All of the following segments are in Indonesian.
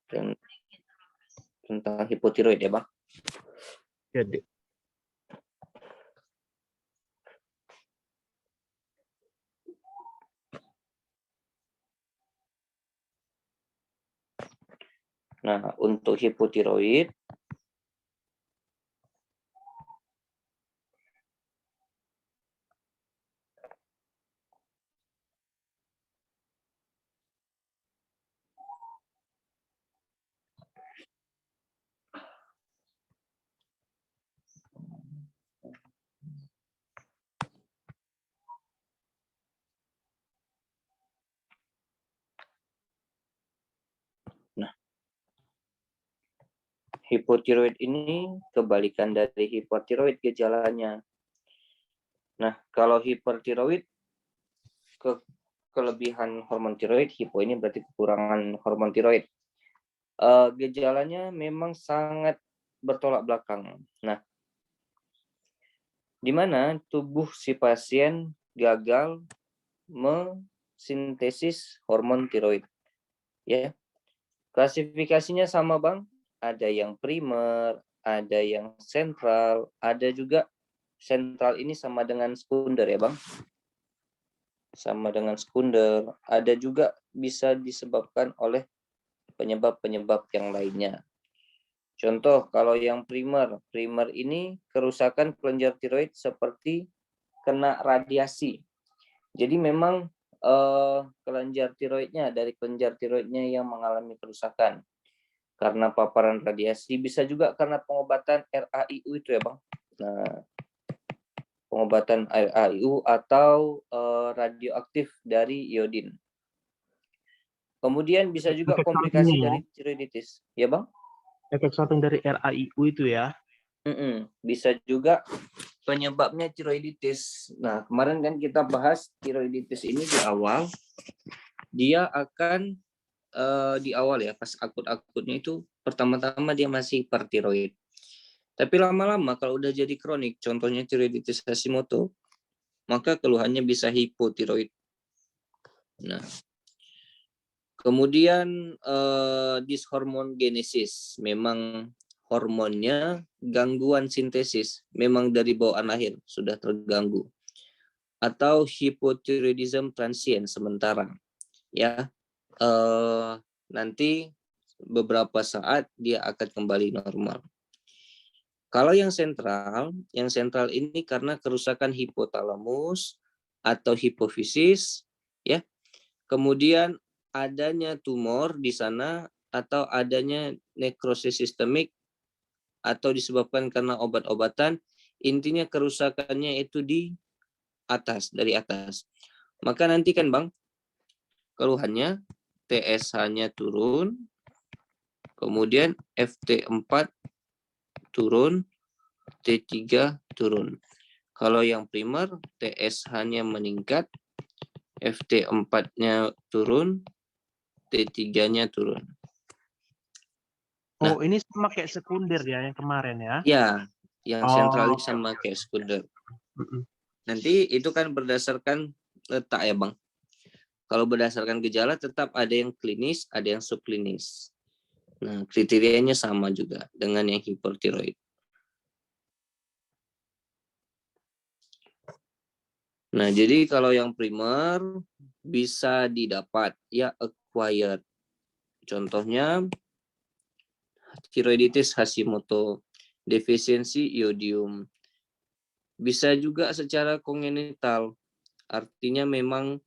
tentang hipotiroid ya Bang. Jadi. Nah, untuk hipotiroid hipotiroid ini kebalikan dari hipotiroid gejalanya. Nah, kalau hipertiroid kelebihan hormon tiroid, hipo ini berarti kekurangan hormon tiroid. Gejalanya memang sangat bertolak belakang. Nah, di mana tubuh si pasien gagal mensintesis hormon tiroid. Ya, klasifikasinya sama Bang. Ada yang primer, ada yang sentral, ada juga sentral ini sama dengan sekunder ya Bang. Sama dengan sekunder. Ada juga bisa disebabkan oleh penyebab-penyebab yang lainnya. Contoh kalau yang primer ini kerusakan kelenjar tiroid seperti kena radiasi. Jadi memang kelenjar tiroidnya yang mengalami kerusakan karena paparan radiasi, bisa juga karena pengobatan RAIU itu ya Bang. Nah, pengobatan RAIU atau radioaktif dari iodin. Kemudian bisa juga komplikasi dari tiroiditis, ya Bang? Efek samping dari RAIU itu ya? Bisa juga penyebabnya tiroiditis. Nah, kemarin kan kita bahas tiroiditis ini di awal, dia akan di awal ya, pas akut-akutnya itu pertama-tama dia masih hipertiroid. Tapi lama-lama kalau udah jadi kronik, contohnya tiroiditis Hashimoto, maka keluhannya bisa hipotiroid. Nah, kemudian dishormogenesis, memang hormonnya gangguan sintesis, memang dari bawaan lahir sudah terganggu. Atau hipotiroidism transient sementara, ya. Nanti beberapa saat dia akan kembali normal. Kalau yang sentral ini karena kerusakan hipotalamus atau hipofisis, ya. Kemudian adanya tumor di sana atau adanya nekrosis sistemik atau disebabkan karena obat-obatan, intinya kerusakannya itu dari atas. Maka nanti kan Bang, keluhannya TSH-nya turun, kemudian FT4 turun, T3 turun. Kalau yang primer, TSH-nya meningkat, FT4-nya turun, T3-nya turun. Oh, ini sama kayak sekunder ya yang kemarin ya? Ya, yang sentral ini sama kayak sekunder. Nanti itu kan berdasarkan letak ya Bang. Kalau berdasarkan gejala tetap ada yang klinis, ada yang subklinis. Nah, kriterianya sama juga dengan yang hipertiroid. Nah, jadi kalau yang primer bisa didapat, ya acquired. Contohnya, tiroiditis Hashimoto, defisiensi iodium. Bisa juga secara kongenital, artinya memang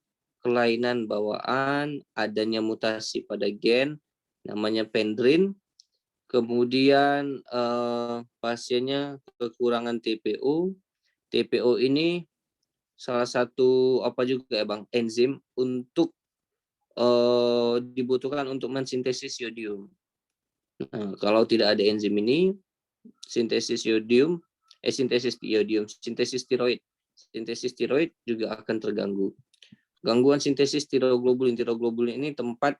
kelainan bawaan, adanya mutasi pada gen, namanya pendrin, kemudian pasiennya kekurangan TPO. TPO ini salah satu apa juga ya Bang, enzim untuk dibutuhkan untuk mensintesis iodium. Nah, kalau tidak ada enzim ini, sintesis tiroid juga akan terganggu. Gangguan sintesis tiroglobulin ini tempat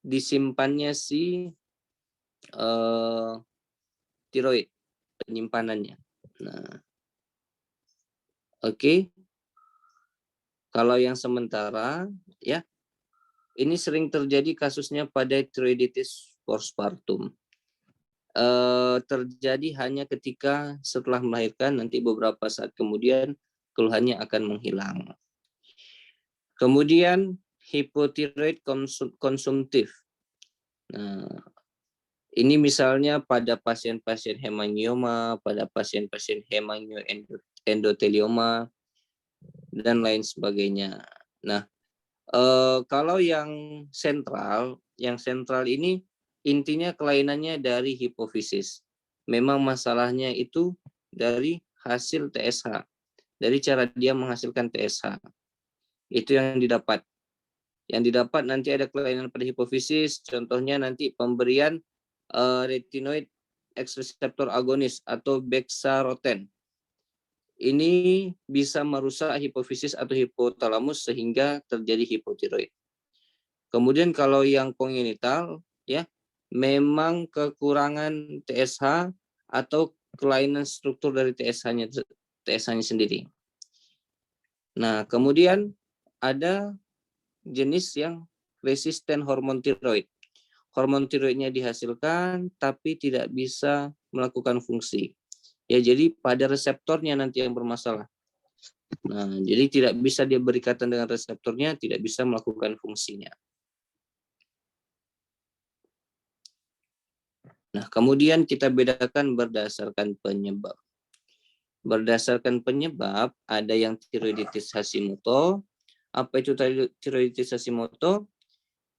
disimpannya si tiroid, penyimpanannya. Nah, oke. Kalau yang sementara, ya, ini sering terjadi kasusnya pada tiroiditis postpartum. Terjadi hanya ketika setelah melahirkan, nanti beberapa saat kemudian keluhannya akan menghilang. Kemudian hipotiroid konsumtif. Nah, ini misalnya pada pasien-pasien hemangioma, pada pasien-pasien hemangioendotelioma, dan lain sebagainya. Nah, kalau yang sentral ini intinya kelainannya dari hipofisis. Memang masalahnya itu dari hasil TSH, dari cara dia menghasilkan TSH. Itu yang didapat. Yang didapat nanti ada kelainan pada hipofisis, contohnya nanti pemberian retinoid X-reseptor agonis atau bexaroten. Ini bisa merusak hipofisis atau hipotalamus sehingga terjadi hipotiroid. Kemudian kalau yang kongenital, ya, memang kekurangan TSH atau kelainan struktur dari TSH-nya sendiri. Nah, kemudian ada jenis yang resisten hormon tiroid. Hormon tiroidnya dihasilkan tapi tidak bisa melakukan fungsi. Ya, jadi pada reseptornya nanti yang bermasalah. Nah, jadi tidak bisa dia berikatan dengan reseptornya, tidak bisa melakukan fungsinya. Nah, kemudian kita bedakan berdasarkan penyebab. Berdasarkan penyebab, ada yang tiroiditis Hashimoto. Apa itu tiroiditis Hashimoto?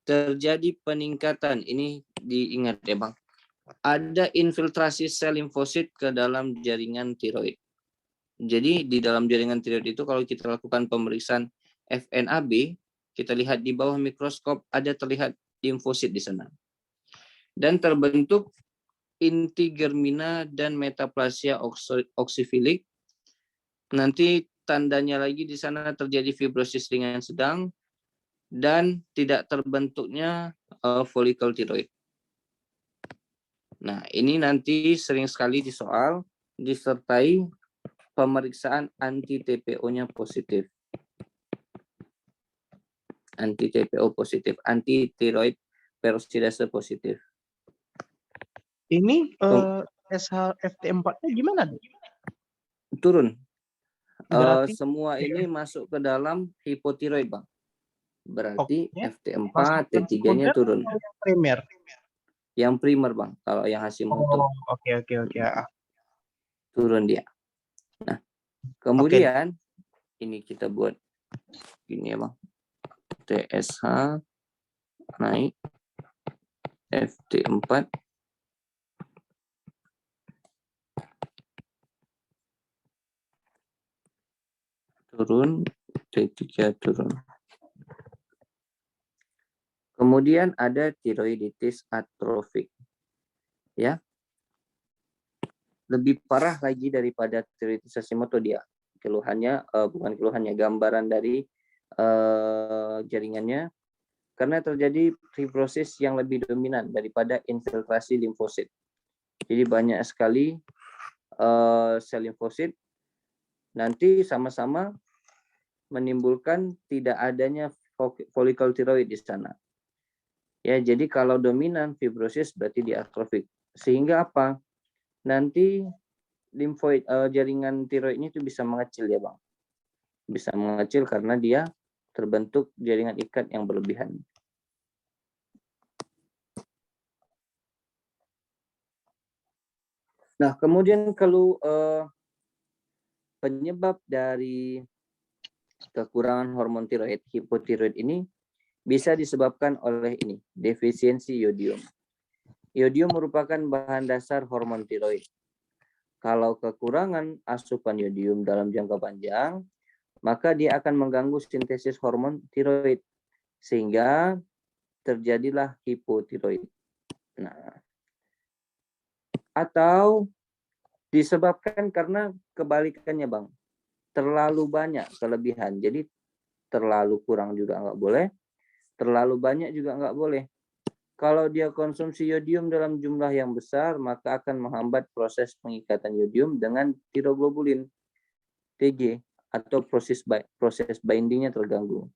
Terjadi peningkatan, ini diingat ya Bang, ada infiltrasi sel limfosit ke dalam jaringan tiroid. Jadi di dalam jaringan tiroid itu kalau kita lakukan pemeriksaan FNAB, kita lihat di bawah mikroskop ada terlihat limfosit di sana. Dan terbentuk inti germina dan metaplasia oksifilik. Nanti tandanya lagi di sana terjadi fibrosis ringan sedang dan tidak terbentuknya folikel tiroid. Nah, ini nanti sering sekali di soal disertai pemeriksaan anti-TPO-nya positif. Anti-TPO positif, anti-tiroid peroxidase positif. Ini SHFT4-nya gimana? Turun. Berarti Semua ini masuk ke dalam hipotiroid, Bang. Berarti FT4, T3-nya turun. Yang primer. Yang primer, Bang. Kalau yang Hashimoto. Oke. Turun dia. Nah, kemudian ini kita buat gini ya, Bang. TSH naik, FT4 turun, T3 turun. Kemudian ada tiroiditis atrofik. Ya. Lebih parah lagi daripada tiroiditis Hashimoto dia. Keluhannya bukan keluhannya, gambaran dari jaringannya karena terjadi fibrosis yang lebih dominan daripada infiltrasi limfosit. Jadi banyak sekali sel limfosit nanti sama-sama menimbulkan tidak adanya folikel tiroid di sana. Ya, jadi kalau dominan fibrosis berarti dia atrofik. Sehingga apa? Nanti limfoid jaringan tiroidnya itu bisa mengecil ya, Bang. Bisa mengecil karena dia terbentuk jaringan ikat yang berlebihan. Nah, kemudian kalau penyebab dari kekurangan hormon tiroid, hipotiroid ini bisa disebabkan oleh ini, defisiensi yodium. Yodium merupakan bahan dasar hormon tiroid. Kalau kekurangan asupan yodium dalam jangka panjang, maka dia akan mengganggu sintesis hormon tiroid sehingga terjadilah hipotiroid. Nah, atau disebabkan karena kebalikannya, Bang. Terlalu banyak kelebihan. Jadi terlalu kurang juga nggak boleh, terlalu banyak juga nggak boleh. Kalau dia konsumsi yodium dalam jumlah yang besar, maka akan menghambat proses pengikatan yodium dengan tiroglobulin TG atau proses bindingnya terganggu.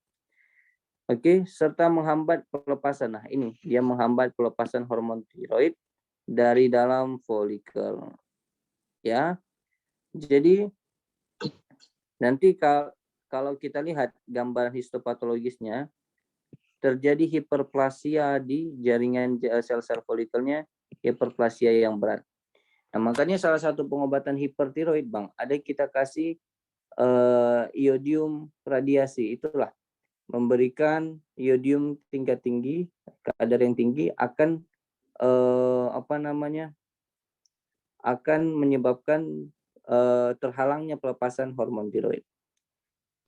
Oke, serta menghambat pelepasan. Nah, ini dia menghambat pelepasan hormon tiroid dari dalam folikel. Ya. Jadi nanti kalau kita lihat gambar histopatologisnya, terjadi hiperplasia di jaringan sel-sel folikelnya, hiperplasia yang berat. Nah, makanya salah satu pengobatan hipertiroid, Bang, ada kita kasih iodium radiasi. Itulah memberikan iodium tingkat tinggi, kadar yang tinggi akan akan menyebabkan terhalangnya pelepasan hormon tiroid.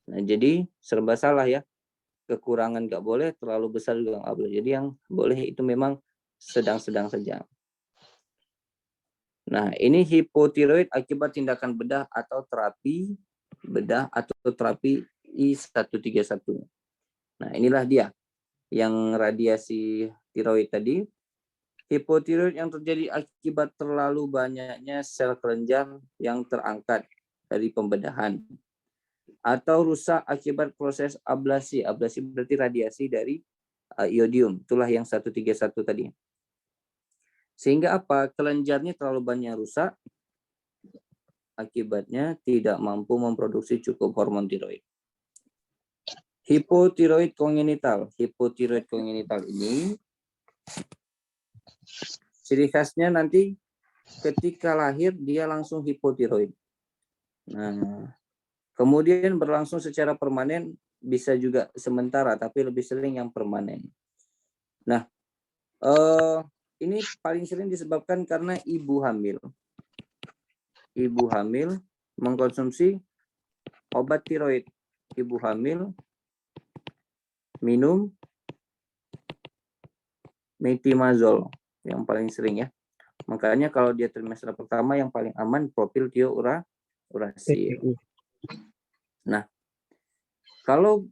Nah, jadi serba salah ya. Kekurangan nggak boleh, terlalu besar juga nggak boleh. Jadi yang boleh itu memang sedang-sedang saja. Nah, ini hipotiroid akibat tindakan bedah atau terapi bedah atau terapi I131. Nah, inilah dia yang radiasi tiroid tadi. Hipotiroid yang terjadi akibat terlalu banyaknya sel kelenjar yang terangkat dari pembedahan atau rusak akibat proses ablasi. Ablasi berarti radiasi dari iodium. Itulah yang 131 tadi. Sehingga apa? Kelenjarnya terlalu banyak rusak, akibatnya tidak mampu memproduksi cukup hormon tiroid. Hipotiroid kongenital. Hipotiroid kongenital ini ciri khasnya nanti ketika lahir dia langsung hipotiroid. Nah, kemudian berlangsung secara permanen, bisa juga sementara, tapi lebih sering yang permanen. Nah, ini paling sering disebabkan karena ibu hamil. Ibu hamil mengkonsumsi obat tiroid. Ibu hamil minum metimazol yang paling sering ya. Makanya kalau dia trimester pertama yang paling aman propil tiouracil. Nah, kalau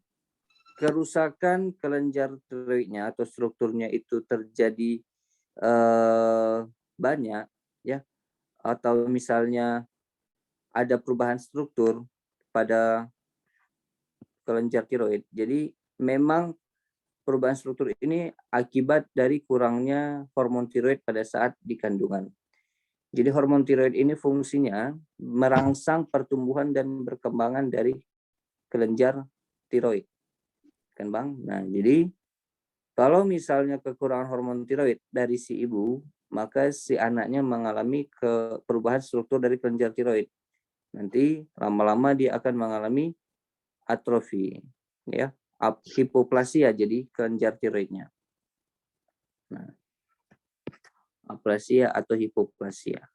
kerusakan kelenjar tiroidnya atau strukturnya itu terjadi banyak ya, atau misalnya ada perubahan struktur pada kelenjar tiroid. Jadi memang perubahan struktur ini akibat dari kurangnya hormon tiroid pada saat di kandungan. Jadi hormon tiroid ini fungsinya merangsang pertumbuhan dan perkembangan dari kelenjar tiroid. Kan Bang? Nah, jadi kalau misalnya kekurangan hormon tiroid dari si ibu, maka si anaknya mengalami perubahan struktur dari kelenjar tiroid. Nanti lama-lama dia akan mengalami atrofi, ya, hipoplasia jadi kelenjar tiroidnya. Nah, aplasia atau hipoplasia.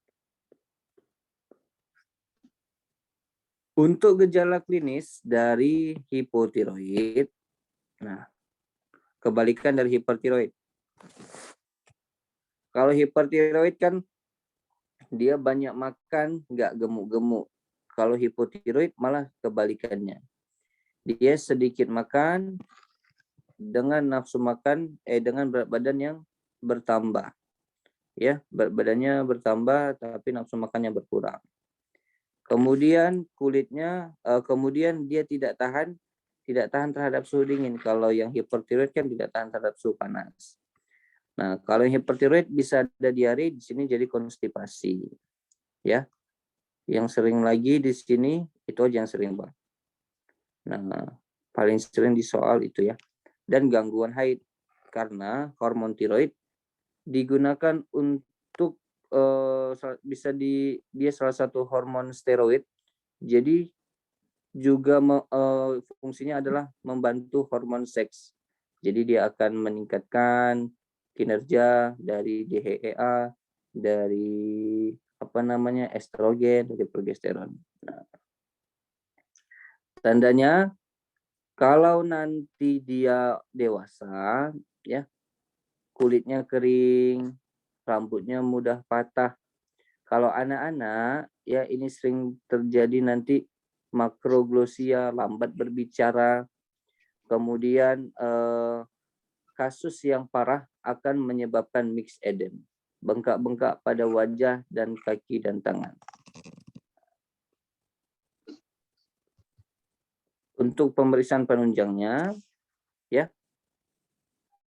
Untuk gejala klinis dari hipotiroid, nah, kebalikan dari hipertiroid. Kalau hipertiroid kan dia banyak makan, nggak gemuk-gemuk. Kalau hipotiroid malah kebalikannya. Dia sedikit makan dengan nafsu makan, dengan berat badan yang bertambah. Ya, berat badannya bertambah tapi nafsu makannya berkurang. Kemudian kulitnya, kemudian dia tidak tahan terhadap suhu dingin. Kalau yang hipertiroid kan tidak tahan terhadap suhu panas. Nah, kalau yang hipertiroid bisa ada diare, di sini jadi konstipasi. Ya. Yang sering lagi di sini itu aja yang sering, Bang. Nah, paling sering di soal itu ya. Dan gangguan haid karena hormon tiroid digunakan untuk dia salah satu hormon steroid. Jadi juga fungsinya adalah membantu hormon seks. Jadi dia akan meningkatkan kinerja dari DHEA, dari estrogen, dari progesteron. Nah, tandanya kalau nanti dia dewasa, ya, kulitnya kering, rambutnya mudah patah. Kalau anak-anak, ya ini sering terjadi nanti makroglosia, lambat berbicara. Kemudian kasus yang parah akan menyebabkan mixed edem, bengkak-bengkak pada wajah dan kaki dan tangan. Untuk pemeriksaan penunjangnya, ya,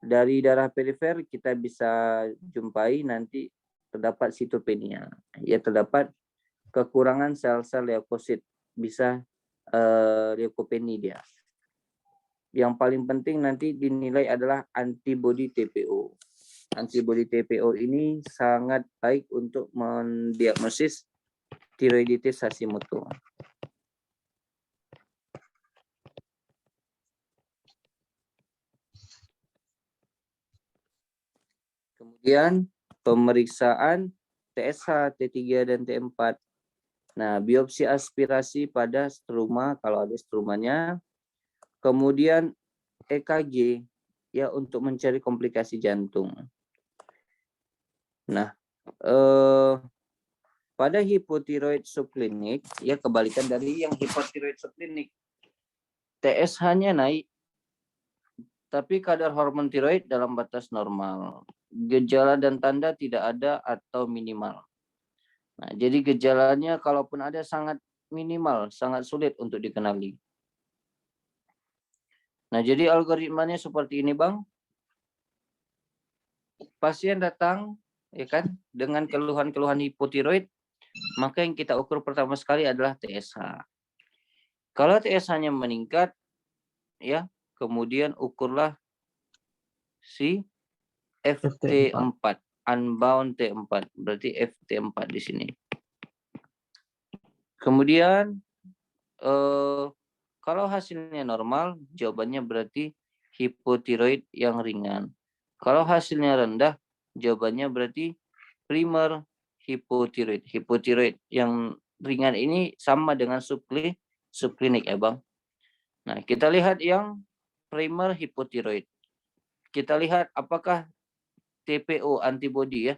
Dari darah perifer kita bisa jumpai nanti terdapat sitopenia. Ya, terdapat kekurangan sel-sel leukosit, bisa leukopenia dia. Yang paling penting nanti dinilai adalah antibodi TPO. Antibodi TPO ini sangat baik untuk mendiagnosis tiroiditis Hashimoto. Kemudian pemeriksaan TSH, T3 dan T4. Nah, biopsi aspirasi pada struma kalau ada strumanya. Kemudian EKG ya untuk mencari komplikasi jantung. Nah, pada hipotiroid subklinik ya kebalikan dari yang hipotiroid subklinik. TSH-nya naik tapi kadar hormon tiroid dalam batas normal. Gejala dan tanda tidak ada atau minimal. Nah, jadi gejalanya kalaupun ada sangat minimal, sangat sulit untuk dikenali. Nah, jadi algoritmanya seperti ini, Bang. Pasien datang ya kan dengan keluhan-keluhan hipotiroid, maka yang kita ukur pertama sekali adalah TSH. Kalau TSH-nya meningkat ya, kemudian ukurlah si FT4, unbound T4, berarti FT4 di sini. Kemudian kalau hasilnya normal, jawabannya berarti hipotiroid yang ringan. Kalau hasilnya rendah, jawabannya berarti primer hipotiroid. Hipotiroid yang ringan ini sama dengan subklinik ya, Bang. Nah, kita lihat yang primer hipotiroid. Kita lihat apakah TPO antibody ya,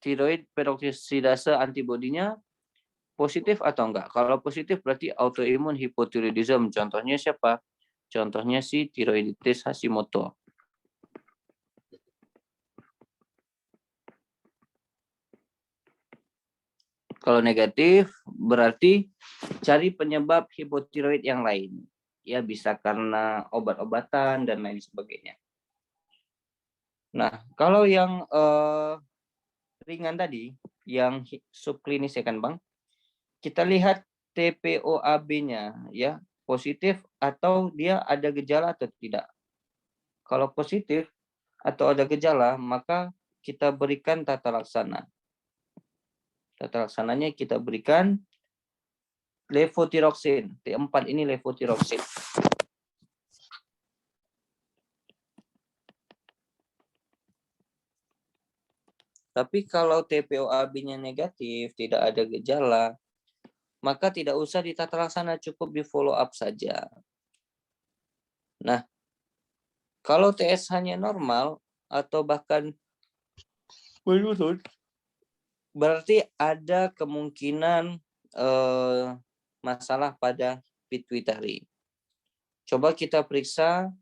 tiroid peroksidase antibodinya positif atau enggak. Kalau positif berarti autoimun hipotiroidism. Contohnya siapa? Contohnya si tiroiditis Hashimoto. Kalau negatif berarti cari penyebab hipotiroid yang lain. Ya bisa karena obat-obatan dan lain sebagainya. Nah, kalau yang ringan tadi, yang subklinis ya kan, Bang? Kita lihat TPOAB-nya ya, positif atau dia ada gejala atau tidak. Kalau positif atau ada gejala, maka kita berikan tata laksana. Tata laksananya kita berikan levotiroxin. T4 ini levotiroxin. Tapi kalau TPOAB-nya negatif, tidak ada gejala, maka tidak usah ditata laksana, cukup di follow up saja. Nah, kalau TSH-nya normal atau bahkan menurun, berarti ada kemungkinan masalah pada pituitari. Coba kita periksa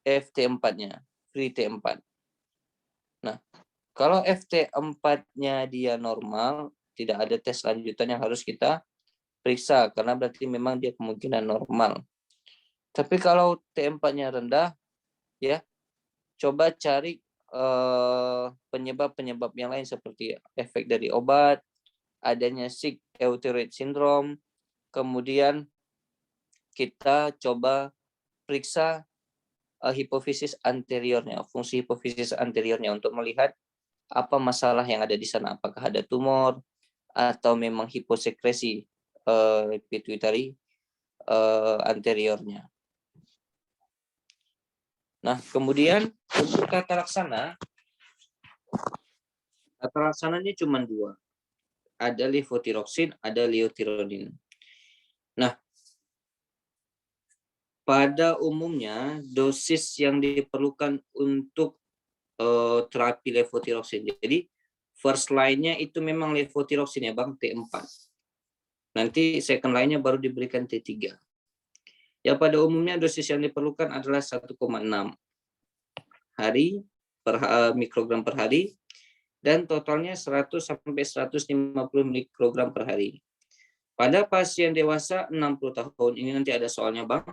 FT4-nya, free T4. Nah, kalau FT4-nya dia normal, tidak ada tes lanjutan yang harus kita periksa, karena berarti memang dia kemungkinan normal. Tapi kalau T4-nya rendah, ya coba cari penyebab-penyebab yang lain seperti efek dari obat, adanya sick euthyroid syndrome, kemudian kita coba periksa hipofisis anteriornya, fungsi hipofisis anteriornya untuk melihat apa masalah yang ada di sana, apakah ada tumor atau memang hiposekresi pituitari anteriornya. Nah, kemudian untuk tata laksananya cuma 2. Ada levotiroxin, ada liothyronine. Nah, pada umumnya dosis yang diperlukan untuk terapi levotiroxin. Jadi first line-nya itu memang levotiroxin ya, Bang, T4. Nanti second line-nya baru diberikan T3. Ya, pada umumnya dosis yang diperlukan adalah 1,6 hari per mikrogram per hari, dan totalnya 100 sampai 150 mikrogram per hari. Pada pasien dewasa 60 tahun, ini nanti ada soalnya, Bang.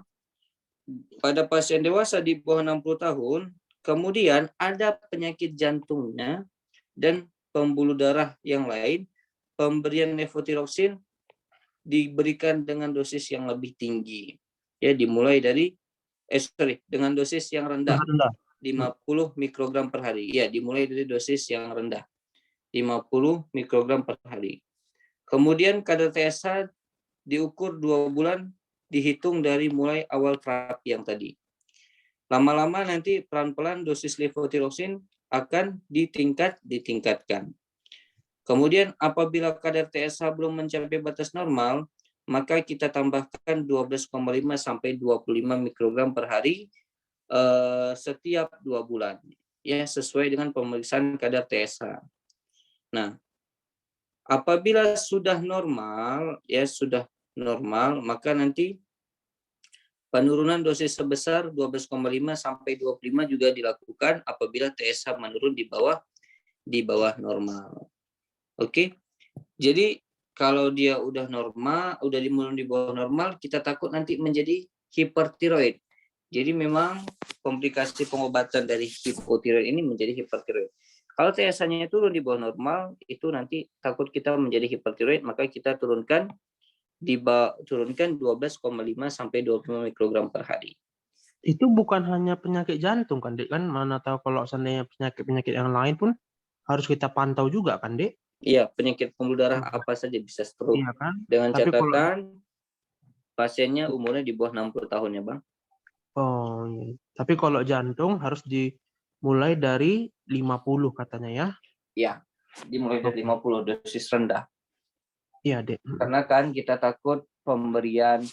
Pada pasien dewasa di bawah 60 tahun, kemudian ada penyakit jantungnya dan pembuluh darah yang lain, pemberian levotiroxin diberikan dengan dosis yang lebih tinggi. Ya, dimulai dari dengan dosis yang rendah, 50 mikrogram per hari. Ya, dimulai dari dosis yang rendah, 50 mikrogram per hari. Kemudian kadar TSH diukur 2 bulan, dihitung dari mulai awal terapi yang tadi. Lama-lama nanti pelan-pelan dosis levotiroxin akan ditingkatkan. Kemudian apabila kadar TSH belum mencapai batas normal, maka kita tambahkan 12,5 sampai 25 mikrogram per hari setiap 2 bulan. Ya, sesuai dengan pemeriksaan kadar TSH. Nah, apabila sudah normal, maka nanti penurunan dosis sebesar 12,5 sampai 25 juga dilakukan apabila TSH menurun di bawah normal. Oke. Jadi kalau dia udah normal, udah menurun di bawah normal, kita takut nanti menjadi hipertiroid. Jadi memang komplikasi pengobatan dari hipotiroid ini menjadi hipertiroid. Kalau TSH-nya turun di bawah normal, itu nanti takut kita menjadi hipertiroid, maka kita turunkan 12,5 sampai 25 mikrogram per hari. Itu bukan hanya penyakit jantung kan, Dek? Kan mana tahu kalau seandainya penyakit-penyakit yang lain pun harus kita pantau juga kan, Dek? Iya, penyakit pembuluh darah apa saja bisa stroke. Iya kan? Dengan Tapi kalau catatan pasiennya umurnya di bawah 60 tahun ya, Bang. oh iya. Tapi kalau jantung harus dimulai dari 50 katanya ya. Iya, dimulai dari 50 dosis rendah. Iya, Dek. Karena kan kita takut pemberian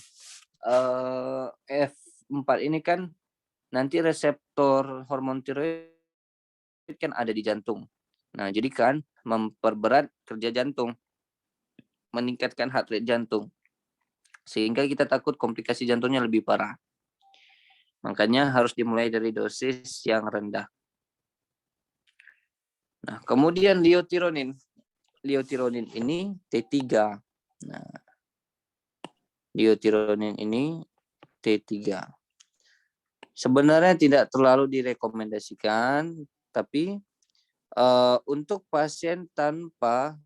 F4 ini kan nanti reseptor hormon tiroid kan ada di jantung. Nah, jadi kan memperberat kerja jantung, meningkatkan heart rate jantung. Sehingga kita takut komplikasi jantungnya lebih parah. Makanya harus dimulai dari dosis yang rendah. Nah, kemudian liutironin. Liutironin ini T3. Nah, liutironin ini T3. Sebenarnya tidak terlalu direkomendasikan, tapi untuk pasien tanpa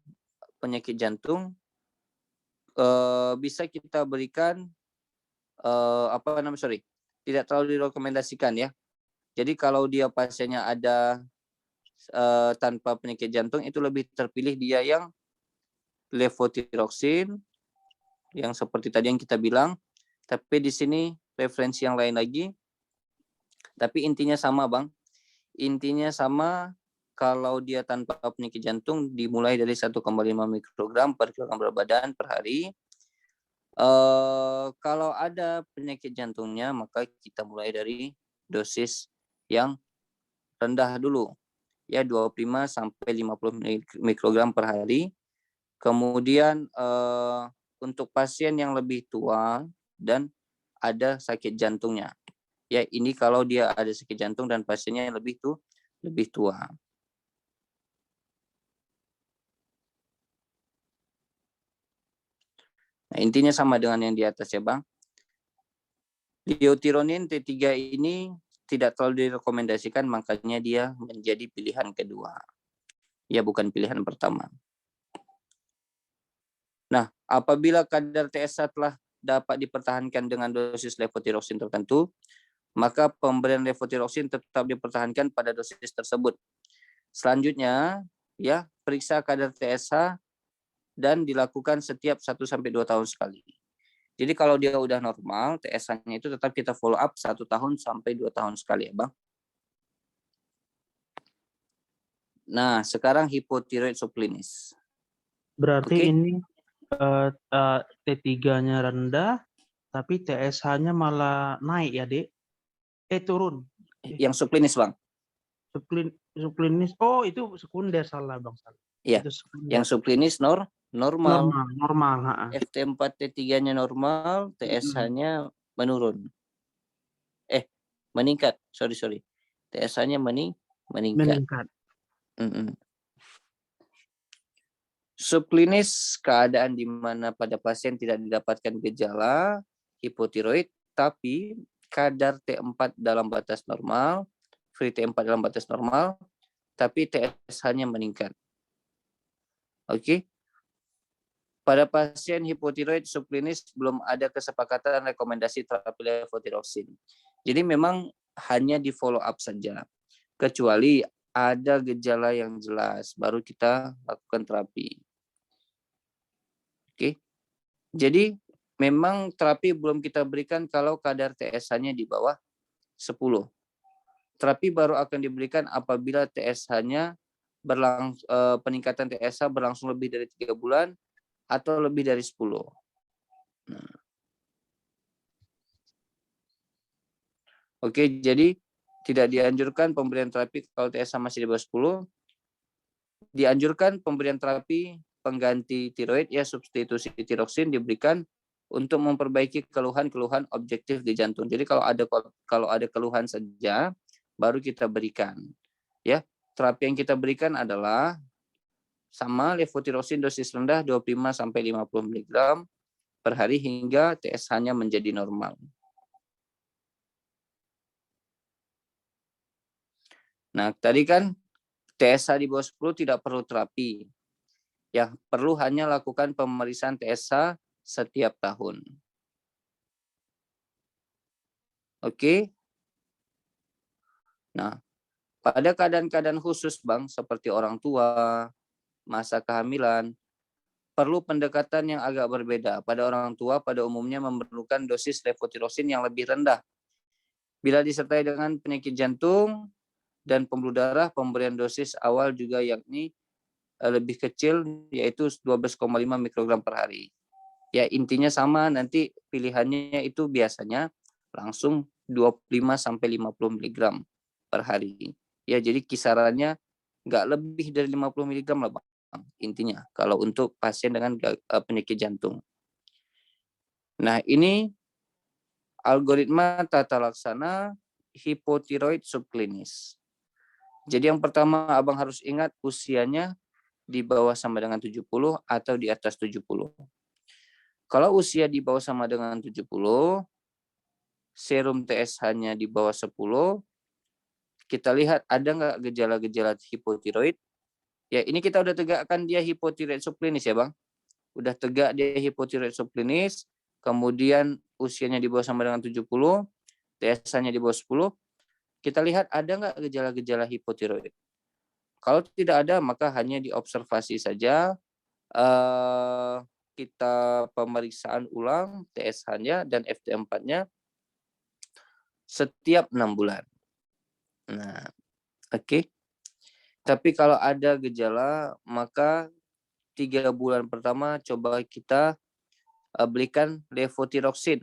penyakit jantung bisa kita berikan tidak terlalu direkomendasikan ya. Jadi kalau dia pasiennya ada tanpa penyakit jantung, itu lebih terpilih dia yang levotiroxin yang seperti tadi yang kita bilang. Tapi di sini referensi yang lain lagi. Tapi intinya sama, Bang. Intinya sama. Kalau dia tanpa penyakit jantung dimulai dari 1,5 mikrogram per kilogram berat badan per hari. Kalau ada penyakit jantungnya, maka kita mulai dari dosis yang rendah dulu, ya 25 sampai 50 mikrogram per hari. Kemudian untuk pasien yang lebih tua dan ada sakit jantungnya, ya ini kalau dia ada sakit jantung dan pasiennya yang lebih tua. Nah, intinya sama dengan yang di atas ya, Bang. Liutironin T3 ini tidak terlalu direkomendasikan, makanya dia menjadi pilihan kedua. Ya, bukan pilihan pertama. Nah, apabila kadar TSH telah dapat dipertahankan dengan dosis levotiroxin tertentu, maka pemberian levotiroxin tetap dipertahankan pada dosis tersebut. Selanjutnya, ya, periksa kadar TSH dan dilakukan setiap 1-2 tahun sekali. Jadi kalau dia udah normal, TSH-nya itu tetap kita follow up 1 tahun sampai 2 tahun sekali ya, Bang. Nah, sekarang hipotiroid subklinis. Berarti ini T3-nya rendah, tapi TSH-nya malah naik ya, Dek? Turun. Yang subklinis, Bang. Subklinis. Oh, itu sekunder, salah, Bang. Iya, yang subklinis normal. FT4 T3-nya normal, TSH-nya menurun. Meningkat. Sorry. TSH-nya meningkat. Subklinis keadaan di mana pada pasien tidak didapatkan gejala hipotiroid, tapi kadar T4 dalam batas normal, free T4 dalam batas normal, tapi TSH-nya meningkat. Oke. Pada pasien hipotiroid subklinis belum ada kesepakatan rekomendasi terapi levotiroxin. Jadi memang hanya di follow up saja. Kecuali ada gejala yang jelas, baru kita lakukan terapi. Oke. Jadi memang terapi belum kita berikan kalau kadar TSH-nya di bawah 10. Terapi baru akan diberikan apabila TSH-nya peningkatan TSH berlangsung lebih dari 3 bulan atau lebih dari 10. Nah. Oke, jadi tidak dianjurkan pemberian terapi kalau TSH masih di bawah 10. Dianjurkan pemberian terapi pengganti tiroid ya substitusi tiroksin diberikan untuk memperbaiki keluhan-keluhan objektif di jantung. Jadi kalau ada keluhan saja baru kita berikan. Ya, terapi yang kita berikan adalah sama levotiroxin dosis rendah 25 sampai 50 mg per hari hingga TSH-nya menjadi normal. Nah, tadi kan TSH di bawah 10 tidak perlu terapi. Ya, perlu hanya lakukan pemeriksaan TSH setiap tahun. Oke. Nah, pada keadaan-keadaan khusus, Bang, seperti orang tua, masa kehamilan, perlu pendekatan yang agak berbeda. Pada orang tua, pada umumnya memerlukan dosis levotiroxin yang lebih rendah. Bila disertai dengan penyakit jantung dan pembuluh darah, pemberian dosis awal juga yakni lebih kecil, yaitu 12,5 mikrogram per hari. Ya, intinya sama, nanti pilihannya itu biasanya langsung 25 sampai 50 mg per hari. Ya, jadi kisarannya nggak lebih dari 50 mg lah, Bang. Intinya, kalau untuk pasien dengan penyakit jantung. Nah, ini algoritma tata laksana hipotiroid subklinis. Jadi yang pertama Abang harus ingat usianya di bawah sama dengan 70 atau di atas 70. Kalau usia di bawah sama dengan 70, serum TSH-nya di bawah 10, kita lihat ada nggak gejala-gejala hipotiroid. Ya, ini kita udah tegakkan dia hipotiroid subklinis ya, Bang. Udah tegak dia hipotiroid subklinis, kemudian usianya di bawah sama dengan 70, TSH-nya di bawah 10, kita lihat ada nggak gejala-gejala hipotiroid. Kalau tidak ada, maka hanya diobservasi saja, kita pemeriksaan ulang TSH-nya dan FT4-nya setiap 6 bulan. Nah, oke. Tapi kalau ada gejala, maka 3 bulan pertama coba kita berikan levotiroxin.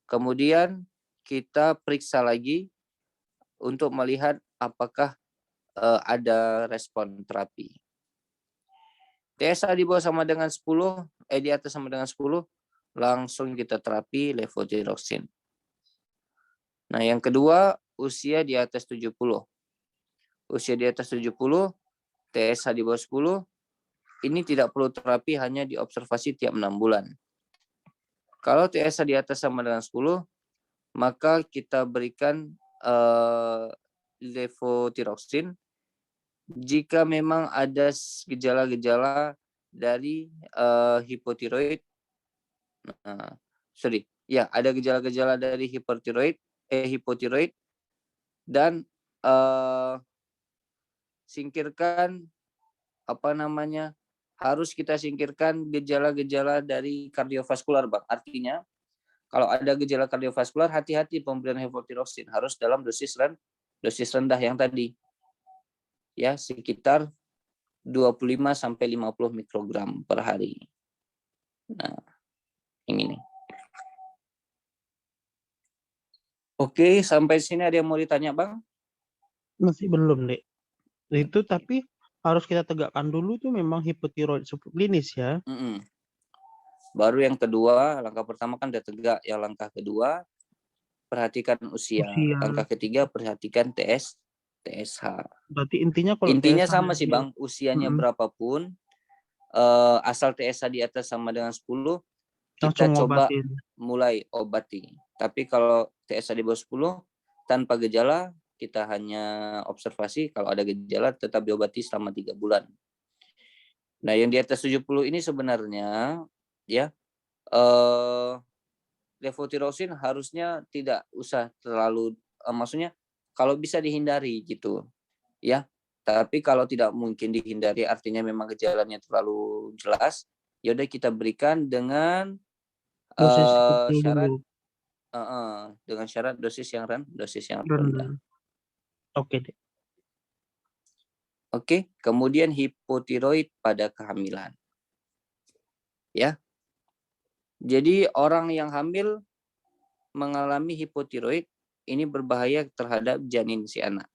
Kemudian kita periksa lagi untuk melihat apakah ada respon terapi. TSH di bawah sama dengan 10, di atas sama dengan 10, langsung kita terapi levotiroxin. Nah, yang kedua, usia di atas 70. Usia di atas 70, TSH di bawah 10, ini tidak perlu terapi, hanya diobservasi tiap 6 bulan. Kalau TSH di atas sama dengan 10, maka kita berikan levotiroxin jika memang ada gejala-gejala dari hipotiroid. Ada gejala-gejala dari hipotiroid dan singkirkan harus kita singkirkan gejala-gejala dari kardiovaskular, Bang. Artinya kalau ada gejala kardiovaskular, hati-hati pemberian levotiroxin, harus dalam dosis rendah yang tadi. Ya, sekitar 25 sampai 50 mikrogram per hari. Nah, yang ini. Oke, sampai sini ada yang mau ditanya, Bang? Masih belum, Dek. Itu tapi harus kita tegakkan dulu tuh memang hipotiroid subklinis ya. Baru yang kedua, langkah pertama kan udah tegak. Yang langkah kedua, perhatikan usia. Langkah ketiga, perhatikan TSH. Berarti intinya kalau intinya sama sih, Bang. Usianya berapapun, asal TSH di atas sama dengan 10, kita coba mulai obati. Tapi kalau TSH di bawah 10, tanpa gejala, kita hanya observasi, kalau ada gejala tetap diobati selama 3 bulan. Nah, yang di atas 70 ini sebenarnya ya levotirosin harusnya tidak usah terlalu maksudnya kalau bisa dihindari gitu ya. Tapi kalau tidak mungkin dihindari artinya memang gejalanya terlalu jelas, ya udah kita berikan dengan Dosis kecil syarat dulu. dengan syarat dosis yang rendah. Rendah. Oke deh. Oke, kemudian hipotiroid pada kehamilan. Ya. Jadi orang yang hamil mengalami hipotiroid ini berbahaya terhadap janin si anak.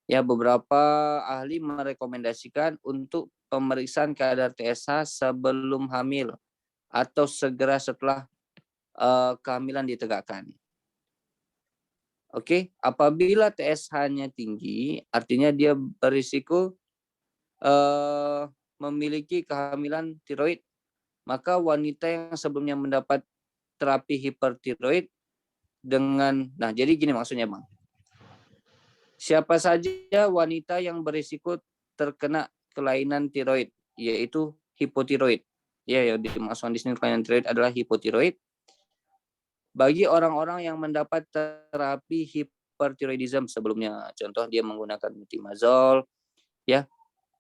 Ya, beberapa ahli merekomendasikan untuk pemeriksaan kadar TSH sebelum hamil atau segera setelah kehamilan ditegakkan. Oke, apabila TSH-nya tinggi, artinya dia berisiko memiliki kehamilan tiroid, maka wanita yang sebelumnya mendapat terapi hipertiroid nah jadi gini maksudnya Bang. Siapa saja wanita yang berisiko terkena kelainan tiroid, yaitu hipotiroid. Ya, yang dimaksudkan di sini kelainan tiroid adalah hipotiroid. Bagi orang-orang yang mendapat terapi hipertiroidisme sebelumnya, contoh dia menggunakan metimazol, ya.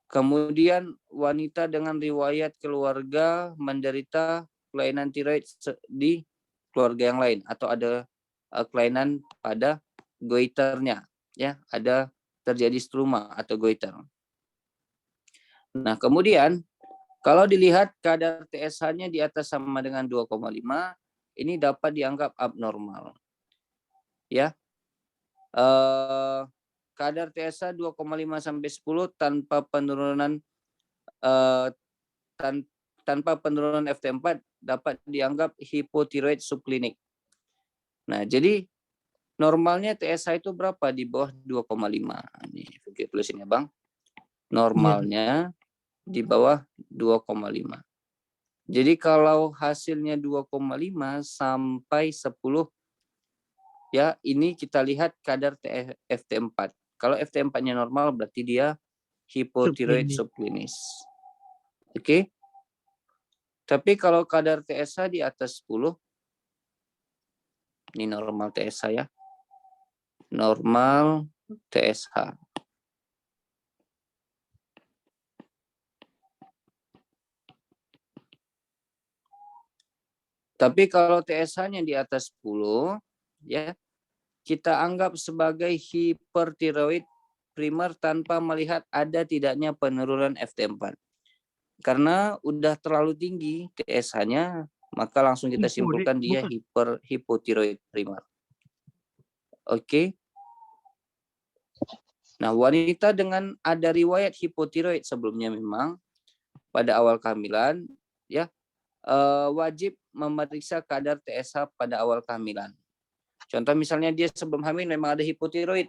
Kemudian wanita dengan riwayat keluarga menderita kelainan tiroid di keluarga yang lain atau ada kelainan pada goiternya, ya, ada terjadi struma atau goiter. Nah, kemudian kalau dilihat kadar TSH-nya di atas sama dengan 2,5, ini dapat dianggap abnormal. Ya. Kadar TSH 2,5 sampai 10 tanpa penurunan tanpa penurunan FT4 dapat dianggap hipotiroid subklinik. Nah, jadi normalnya TSH itu berapa? Di bawah 2,5. Nih, Fikri tulisin ya, Bang. Normalnya di bawah 2,5. Jadi kalau hasilnya 2,5 sampai 10, ya ini kita lihat kadar FT4. Kalau FT4-nya normal berarti dia hipotiroid subklinis. Oke. Tapi kalau kadar TSH di atas 10, ini normal TSH ya. Normal TSH. Tapi kalau TSH-nya di atas 10, ya, kita anggap sebagai hipertiroid primer tanpa melihat ada tidaknya penurunan FT4. Karena udah terlalu tinggi TSH-nya, maka langsung kita simpulkan dia hipotiroid primer. Oke. Nah, wanita dengan ada riwayat hipotiroid sebelumnya memang pada awal kehamilan, ya, wajib memeriksa kadar TSH pada awal kehamilan. Contoh misalnya dia sebelum hamil memang ada hipotiroid.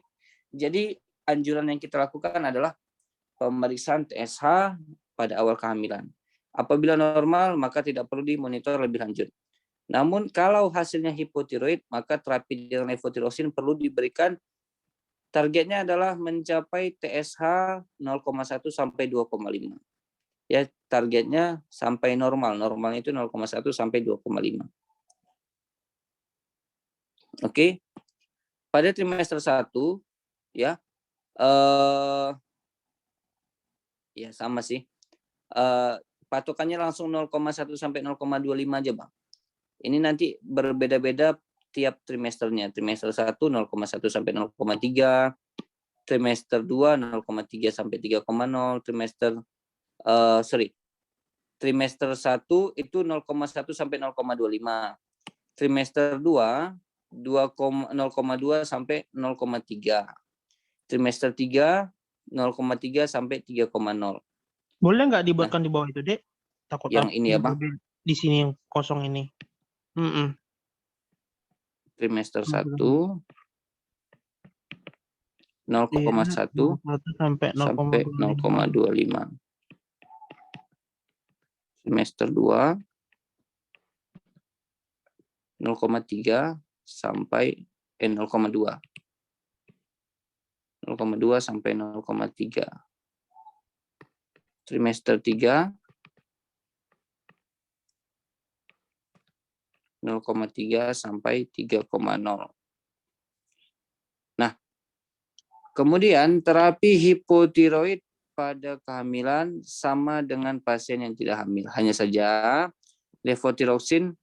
Jadi anjuran yang kita lakukan adalah pemeriksaan TSH pada awal kehamilan. Apabila normal, maka tidak perlu dimonitor lebih lanjut. Namun kalau hasilnya hipotiroid, maka terapi dengan levotirosin perlu diberikan. Targetnya adalah mencapai TSH 0,1 sampai 2,5. Ya, targetnya sampai normal. Normalnya itu 0,1 sampai 2,5. Oke. Pada trimester 1, ya, ya sama sih. Patokannya langsung 0,1 sampai 0,25 aja, Bang. Ini nanti berbeda-beda tiap trimesternya. Trimester 1 0,1 sampai 0,3, trimester 2 0,3 sampai 3,0, trimester 1 itu 0,1 sampai 0,25. Trimester 2 0,2 sampai 0,3. Trimester 3 0,3 sampai 3,0. Boleh nggak dibuatkan di bawah itu, Dek? Takut yang ini ya, Bang. Di sini yang kosong ini. Trimester 1 0,1 sampai 0,25. Trimester 2 0,3 sampai 0,2. 0,2 sampai 0,3. Trimester 3, 0,3 sampai 3,0. Nah, kemudian terapi hipotiroid pada kehamilan sama dengan pasien yang tidak hamil. Hanya saja levotiroxin,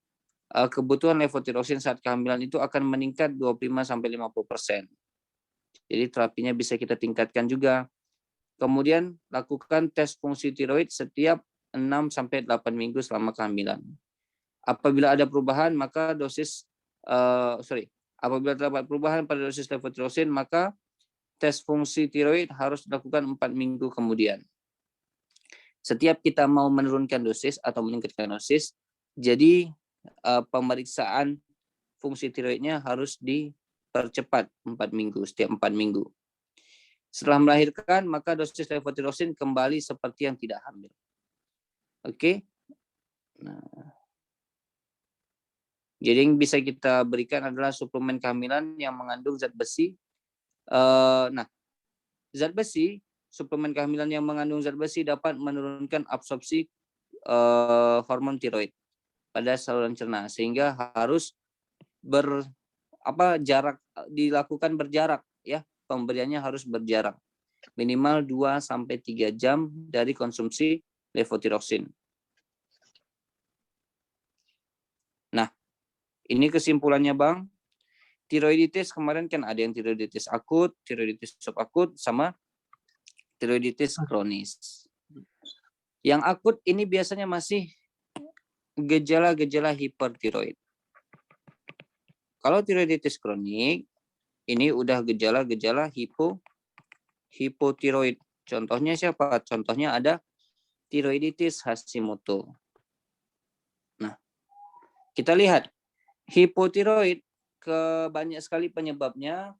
kebutuhan levotiroxin saat kehamilan itu akan meningkat 25 sampai 50%. Jadi terapinya bisa kita tingkatkan juga. Kemudian lakukan tes fungsi tiroid setiap 6 sampai 8 minggu selama kehamilan. Apabila ada perubahan, maka apabila terdapat perubahan pada dosis levotiroxin, maka tes fungsi tiroid harus dilakukan 4 minggu kemudian. Setiap kita mau menurunkan dosis atau meningkatkan dosis, jadi pemeriksaan fungsi tiroidnya harus dipercepat 4 minggu, setiap 4 minggu. Setelah melahirkan, maka dosis levotiroxin kembali seperti yang tidak hamil. Oke. Nah, jadi yang bisa kita berikan adalah suplemen kehamilan yang mengandung zat besi. Zat besi, suplemen kehamilan yang mengandung zat besi dapat menurunkan absorpsi hormon tiroid pada saluran cerna, sehingga harus dilakukan berjarak, ya. Pemberiannya harus berjarak. Minimal 2 sampai 3 jam dari konsumsi levotiroxin. Nah, ini kesimpulannya, Bang. Tiroiditis kemarin kan ada yang tiroiditis akut, tiroiditis subakut, sama tiroiditis kronis. Yang akut ini biasanya masih gejala-gejala hipertiroid. Kalau tiroiditis kronik, ini udah gejala-gejala hipotiroid. Contohnya siapa? Contohnya ada tiroiditis Hashimoto. Nah, kita lihat hipotiroid banyak sekali penyebabnya.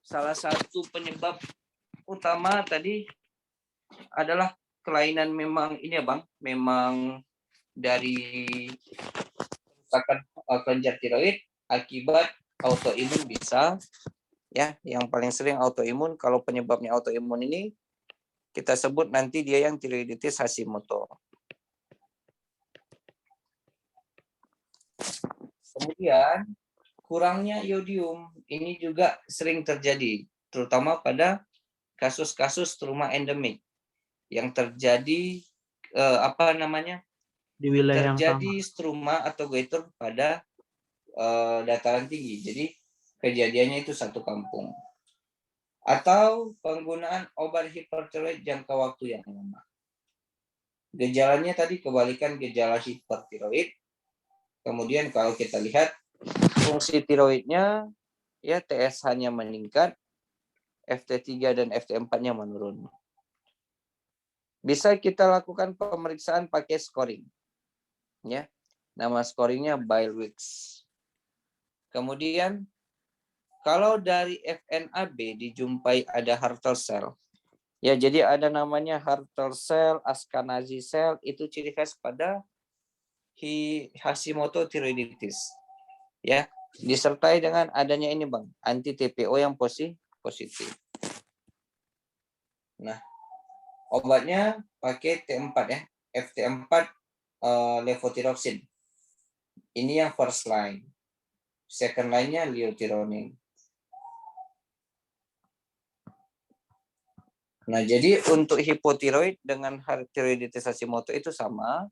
Salah satu penyebab utama tadi adalah kelainan memang ini ya, Bang, memang dari kerusakan kelenjar tiroid akibat autoimun bisa, ya. Yang paling sering autoimun. Kalau penyebabnya autoimun ini kita sebut nanti dia yang tiroiditis Hashimoto. Kemudian kurangnya iodium ini juga sering terjadi, terutama pada kasus-kasus struma endemik yang terjadi di wilayah yang sama. terjadi struma atau goiter pada dataran tinggi. Jadi kejadiannya itu satu kampung. Atau penggunaan obat hipertiroid jangka waktu yang lama. Gejalanya tadi kebalikan gejala hipertiroid. Kemudian kalau kita lihat fungsi tiroidnya, ya, TSH-nya meningkat, FT3 dan FT4-nya menurun. Bisa kita lakukan pemeriksaan pakai scoring, ya. Nama scoringnya Bile-Wilks. Kemudian kalau dari FNAB dijumpai ada Hartle cell, ya, jadi ada namanya Hartle cell, Ashkenazi cell, itu ciri khas pada Hashimoto tiroiditis, ya. Disertai dengan adanya ini, Bang, anti TPO yang positif. Nah, obatnya pakai T4, ya, FT4 levotiroxin. Ini yang first line. Second line-nya liothyronine. Nah, jadi untuk hipotiroid dengan tiroiditis Hashimoto itu sama.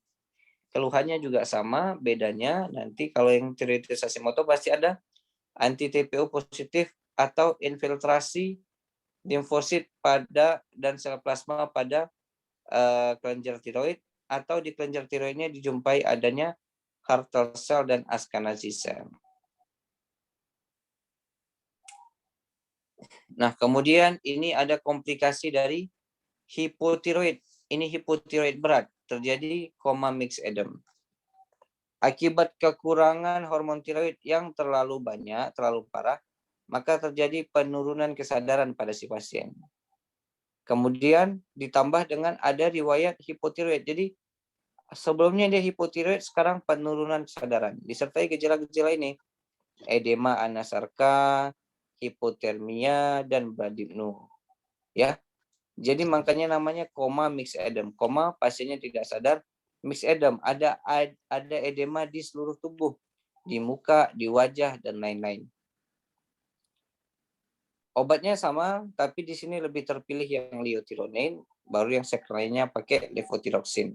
Keluhannya juga sama, bedanya nanti kalau yang tiroiditis Hashimoto pasti ada anti TPO positif atau infiltrasi limfosit dan sel plasma pada kelenjar tiroid, atau di kelenjar tiroidnya dijumpai adanya Hartle cell dan Ashkenazi cell. Nah, kemudian ini ada komplikasi dari hipotiroid. Ini hipotiroid berat, terjadi koma mixed edem. Akibat kekurangan hormon tiroid yang terlalu banyak, terlalu parah, maka terjadi penurunan kesadaran pada si pasien. Kemudian ditambah dengan ada riwayat hipotiroid. Jadi sebelumnya dia hipotiroid, sekarang penurunan kesadaran. Disertai gejala-gejala ini, edema anasarka, hipotermia, dan bradipno. Ya. Jadi makanya namanya koma mixed edem. Koma pasiennya tidak sadar, mixed edem ada edema di seluruh tubuh, di muka, di wajah dan lain-lain. Obatnya sama, tapi di sini lebih terpilih yang liothyronine, baru yang lainnya pakai levothyroxine.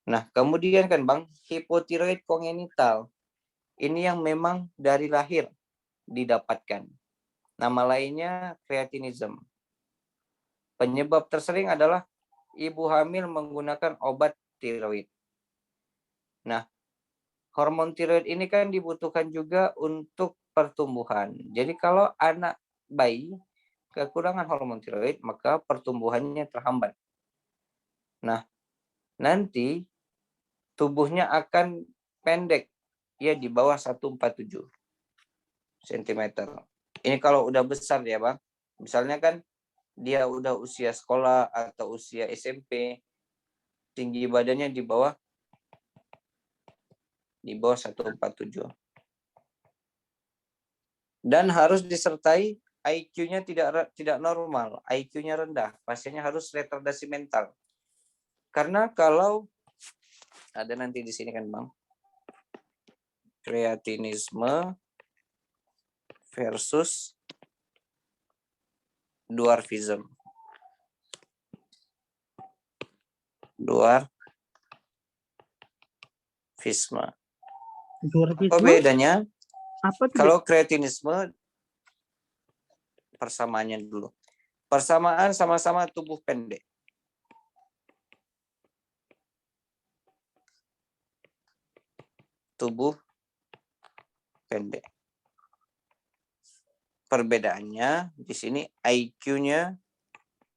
Nah, kemudian kan Bang, hipotiroid kongenital. Ini yang memang dari lahir didapatkan. Nama lainnya kreatinism. Penyebab tersering adalah ibu hamil menggunakan obat tiroid. Nah, hormon tiroid ini kan dibutuhkan juga untuk pertumbuhan. Jadi kalau anak bayi kekurangan hormon tiroid, maka pertumbuhannya terhambat. Nah, nanti tubuhnya akan pendek, ya di bawah 147 cm. Ini kalau udah besar ya Bang. Misalnya kan dia udah usia sekolah atau usia SMP, tinggi badannya di bawah 147. Dan harus disertai IQ-nya tidak normal, IQ-nya rendah. Pasiennya harus retardasi mental. Karena kalau ada nanti di sini kan Bang, kreatinisme versus dwarfism. Dwarfisme. Apa bedanya? Apa tuh? Kalau kreatinisme, persamaannya dulu. Persamaan sama-sama tubuh pendek. Tubuh pendek. Perbedaannya di sini IQ-nya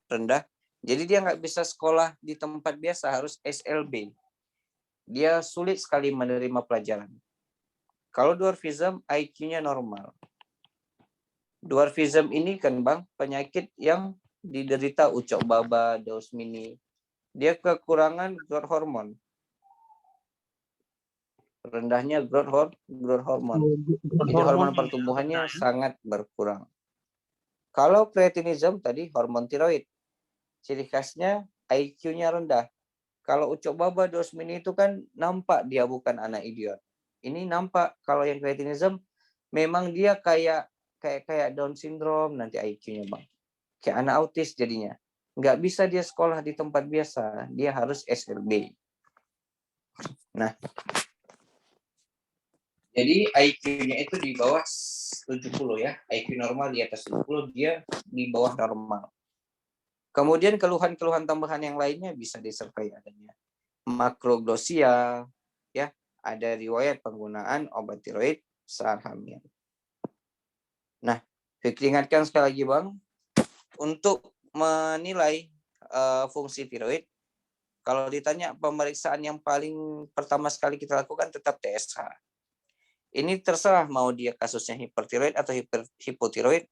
rendah. Jadi dia nggak bisa sekolah di tempat biasa, harus SLB. Dia sulit sekali menerima pelajaran. Kalau dwarfism, IQ-nya normal. Dwarfism ini kan Bang, penyakit yang diderita ucok baba, Daus mini. Dia kekurangan growth hormone. Rendahnya growth hormone. Jadi hormon pertumbuhannya sangat berkurang. Kalau kreatinism tadi hormon tiroid. Ciri khasnya IQ-nya rendah. Kalau ucok baba, Daus mini itu kan nampak dia bukan anak idiot. Ini nampak kalau yang kreatinism memang dia kayak Down syndrome nanti IQ-nya Bang. Kayak anak autis jadinya. Nggak bisa dia sekolah di tempat biasa. Dia harus SLB. Nah, jadi IQ-nya itu di bawah 70 ya. IQ normal di atas 70, dia di bawah normal. Kemudian keluhan-keluhan tambahan yang lainnya bisa disertai adanya makroglosia, ya, ada riwayat penggunaan obat tiroid saat hamil. Nah, diingatkan sekali lagi Bang, untuk menilai fungsi tiroid, kalau ditanya pemeriksaan yang paling pertama sekali kita lakukan tetap TSH. Ini terserah mau dia kasusnya hipertiroid atau hipotiroid,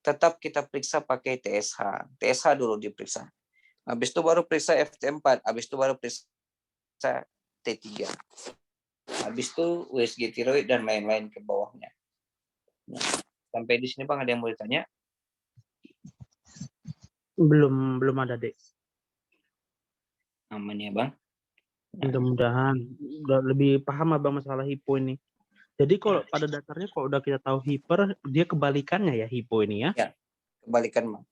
tetap kita periksa pakai TSH. TSH dulu diperiksa. Habis itu baru periksa FT4, habis itu baru periksa T3. Habis itu USG tiroid dan lain-lain ke bawahnya. Nah, sampai di sini Bang ada yang mau ditanya? Belum ada, Dek. Aman ya Bang? Mudah-mudahan udah lebih paham Abang masalah hipo ini. Jadi kalau pada dasarnya kalau udah kita tahu hiper, dia kebalikannya ya hipo ini ya? Ya, kebalikan Bang.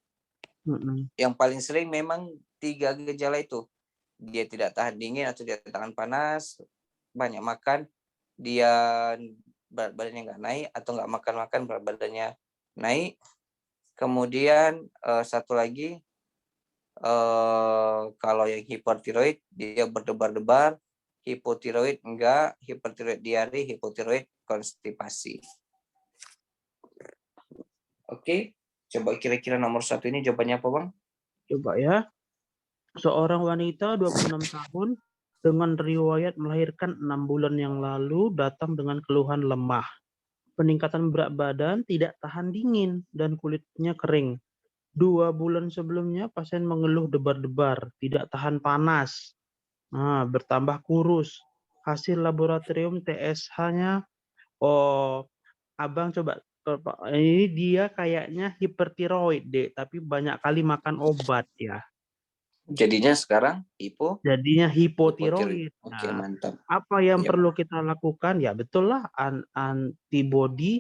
Yang paling sering memang 3 gejala itu. Dia tidak tahan dingin atau tidak tahan panas, banyak makan, dia berat badannya nggak naik atau nggak makan-makan berat badannya naik. Kemudian satu lagi, kalau yang hipertiroid dia berdebar-debar, hipotiroid enggak, hipertiroid diare, hipotiroid konstipasi. Oke, coba kira-kira nomor 1 ini jawabannya apa Bang? Coba ya. Seorang wanita 26 tahun dengan riwayat melahirkan 6 bulan yang lalu datang dengan keluhan lemah, peningkatan berat badan, tidak tahan dingin, dan kulitnya kering. 2 bulan sebelumnya pasien mengeluh debar-debar, tidak tahan panas, bertambah kurus. Hasil laboratorium TSH-nya, Abang coba Ini dia kayaknya hipertiroid, Dek, tapi banyak kali makan obat ya. Jadinya sekarang Jadinya hipotiroid. hipotiroid. Oke, Nah, mantap. apa yang Iya, perlu Bang. kita lakukan? Ya betul lah, antibody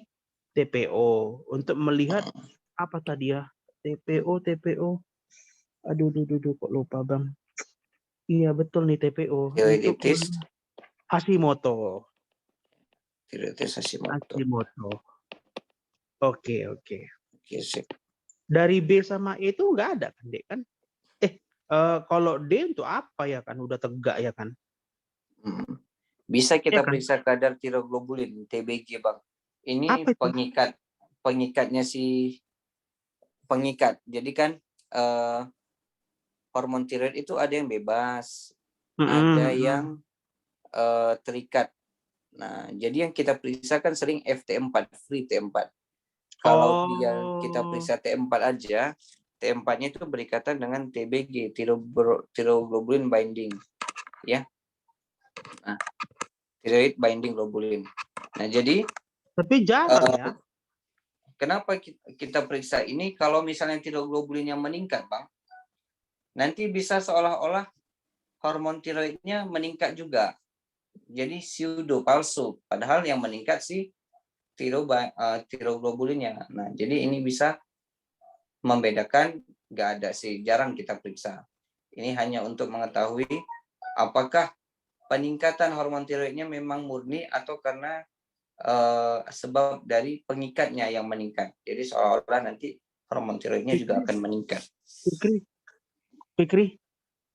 TPO untuk melihat apa tadi ya? TPO. Aduh, kok lupa, Bang. Iya betul nih TPO. Itu Tiroiditis, Hashimoto. tiroiditis Hashimoto. Hashimoto. Oke. Oke, sip. Dari B sama E itu nggak ada kan, Dek kan? Kalau D untuk apa ya kan? Udah tegak ya kan? Hmm. Bisa Ya kita kan? periksa kadar tiroglobulin, TBG, Bang. Ini Apa itu? pengikatnya si pengikat. Jadi kan hormon tiroid itu ada yang bebas, ada yang terikat. Nah, jadi yang kita periksa kan sering FT4, free T4. Kalau kita Oh, periksa T4 aja, T4-nya itu berikatan dengan TBG, tiroglobulin binding, ya. Nah, thyroid binding globulin. Nah, jadi tapi jarang ya. kenapa kita periksa ini? Kalau misalnya tiroglobulinnya meningkat, Bang, nanti bisa seolah-olah hormon tiroidnya meningkat juga. Jadi pseudo palsu. Padahal yang meningkat sih tiroglobulinnya. Nah, jadi ini bisa membedakan, nggak ada sih, jarang kita periksa. Ini hanya untuk mengetahui apakah peningkatan hormon tiroidnya memang murni atau karena sebab dari pengikatnya yang meningkat. Jadi seolah-olah nanti hormon tiroidnya juga Fikri, akan meningkat. Fikri,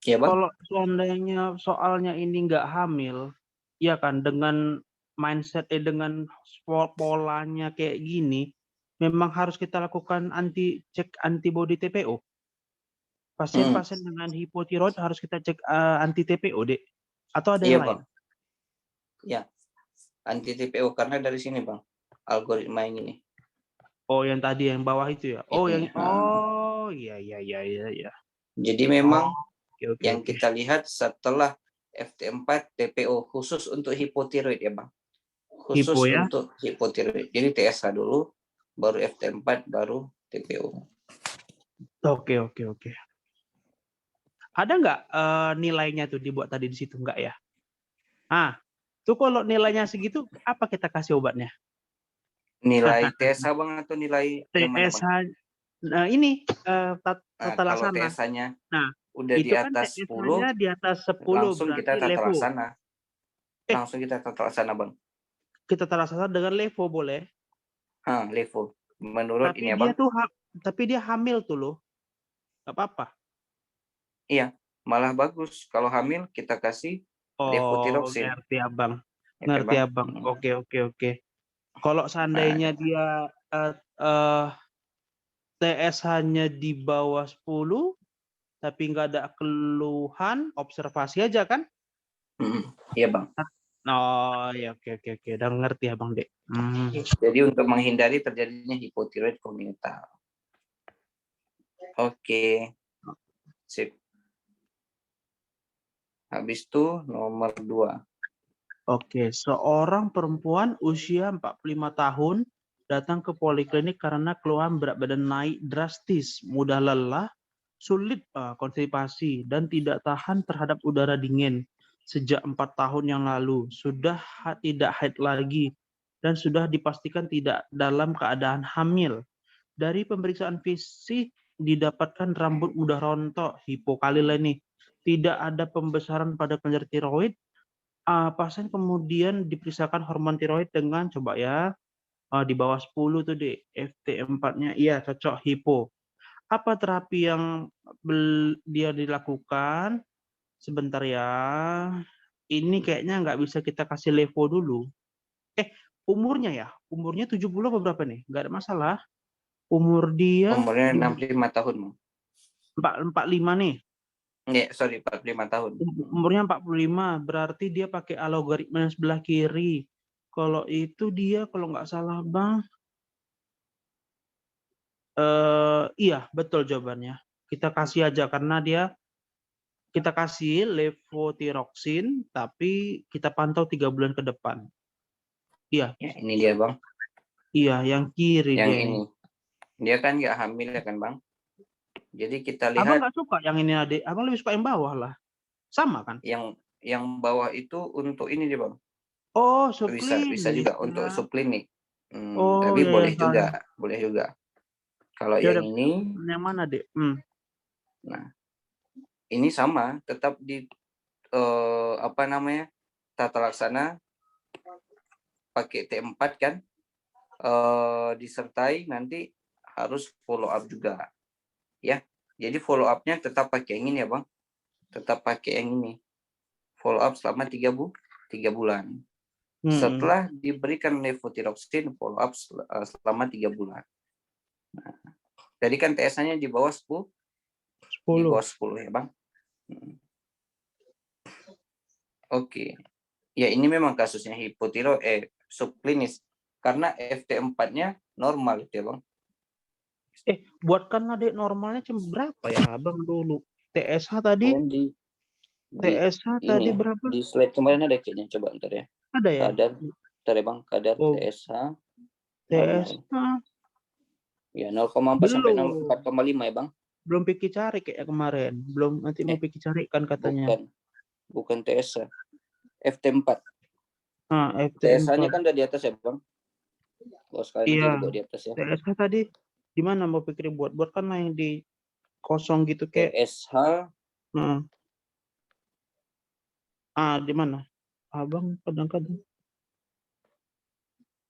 Ya, Bang? kalau seandainya soalnya ini nggak hamil, ya kan dengan mindset dengan polanya kayak gini, memang harus kita lakukan cek antibody TPO. Pasien-pasien dengan hipotiroid harus kita cek anti TPO, Dek. Atau ada Iya, yang lain? Bang. Ya, anti TPO karena dari sini, Bang. Algoritma yang ini. Oh, yang tadi yang bawah itu ya. Oh, Ini. Iya. Jadi Oh, memang yang oke. kita lihat setelah FT4 TPO khusus untuk hipotiroid ya, Bang. Hipo Khusus ya. untuk hipotiroid. Jadi TSH dulu, baru FT4, baru TPO. Oke. Ada nggak nilainya tuh dibuat tadi di situ nggak ya? Tuh kalau nilainya segitu, apa kita kasih obatnya? Nilai TSH, Bang, atau nilai yang mana, Bang? TSH, nah ini Nah, tata kalau laksana. TSH-nya Nah, udah di itu kan atas 10, TSH-nya di atas 10 langsung kita berarti tata levo. laksana. Langsung kita tata laksana, Bang. Kita tata laksana dengan levo boleh. Levo. Menurut Tapi ini ya, dia Bang. tuh tapi dia hamil tuh loh. Gak apa-apa. Iya, malah bagus. Kalau hamil kita kasih Oh, levotiroxin. ngerti abang. Ya, Bang. Oke. Kalau Nah, seandainya dia TSH-nya di bawah 10, tapi nggak ada keluhan, observasi aja kan? iya, Bang. Oh, ya oke. Udah ngerti abang Dek. Jadi untuk menghindari terjadinya hipotiroid kongenital. Oke, sip. Habis itu nomor 2. Oke, seorang perempuan usia 45 tahun datang ke poliklinik karena keluhan berat badan naik drastis, mudah lelah, sulit konstipasi, dan tidak tahan terhadap udara dingin. Sejak 4 tahun yang lalu, sudah tidak haid lagi, dan sudah dipastikan tidak dalam keadaan hamil. Dari pemeriksaan fisik didapatkan rambut mudah rontok, hipokalil ini. Tidak ada pembesaran pada kelenjar tiroid. Pasien kemudian diperiksakan hormon tiroid dengan coba ya di bawah 10 tuh di FT4-nya iya cocok hipo. Apa terapi yang dia dilakukan? Sebentar ya. Ini kayaknya nggak bisa kita kasih levo dulu. Umurnya ya? Umurnya 70 apa berapa nih? Nggak ada masalah. Umur dia Umurnya 65 tahun, Bang. 45 nih. Nggak, sorry, 45 tahun. Umurnya 45, berarti dia pakai algoritma yang sebelah kiri. Kalau itu dia kalau nggak salah Bang, iya betul jawabannya. Kita kasih aja karena kita kasih levotiroxin, tapi kita pantau 3 bulan ke depan. Iya, Ya, ini dia, Bang. Iya, yang kiri Yang dia ini. ini. Dia kan nggak hamil ya kan Bang. Jadi kita Abang lihat nggak suka yang ini adik. Abang lebih suka yang bawah lah. Sama kan? yang bawah itu untuk ini dia Bang. Oh, Bisa subklinik juga untuk ya. subklinik. Oh, Tapi ya boleh yang salah. juga, boleh juga. Kalau Ya yang udah, ini, yang mana, Dek? nah ini sama, tetap di apa namanya, tata laksana pakai T4 kan, disertai nanti harus follow up juga, ya. Jadi follow up-nya tetap pakai yang ini ya Bang, tetap pakai yang ini. Follow up selama 3 bulan. Setelah diberikan levothyroxine, follow up selama 3 bulan. Nah, jadi kan TSA-nya di bawah 10, 10. di bawah 10 ya Bang. Oke. Ya ini memang kasusnya subklinis karena FT4-nya normal ya Bang. Buatkan adik normalnya cuma berapa ya, Abang dulu? TSH tadi, Oh, di TSH tadi ini berapa? di slide kemarin ada kayaknya, coba ntar ya. Ada ya? Ntar ya Bang, kadar Oh, TSH normal. TSH Ya 0,4 sampai belum. 4,5 ya Bang. Belum Piki cari kayak kemarin. Belum, nanti mau Piki carikan katanya. Bukan TSH. FT4. TSH-nya FT4. kan udah di atas ya Bang. Kalau sekali nanti Iya, dibawa di atas ya. TSH tadi di mana mau pikir buat kan yang di kosong gitu kayak. TSH Di mana? Abang kadang-kadang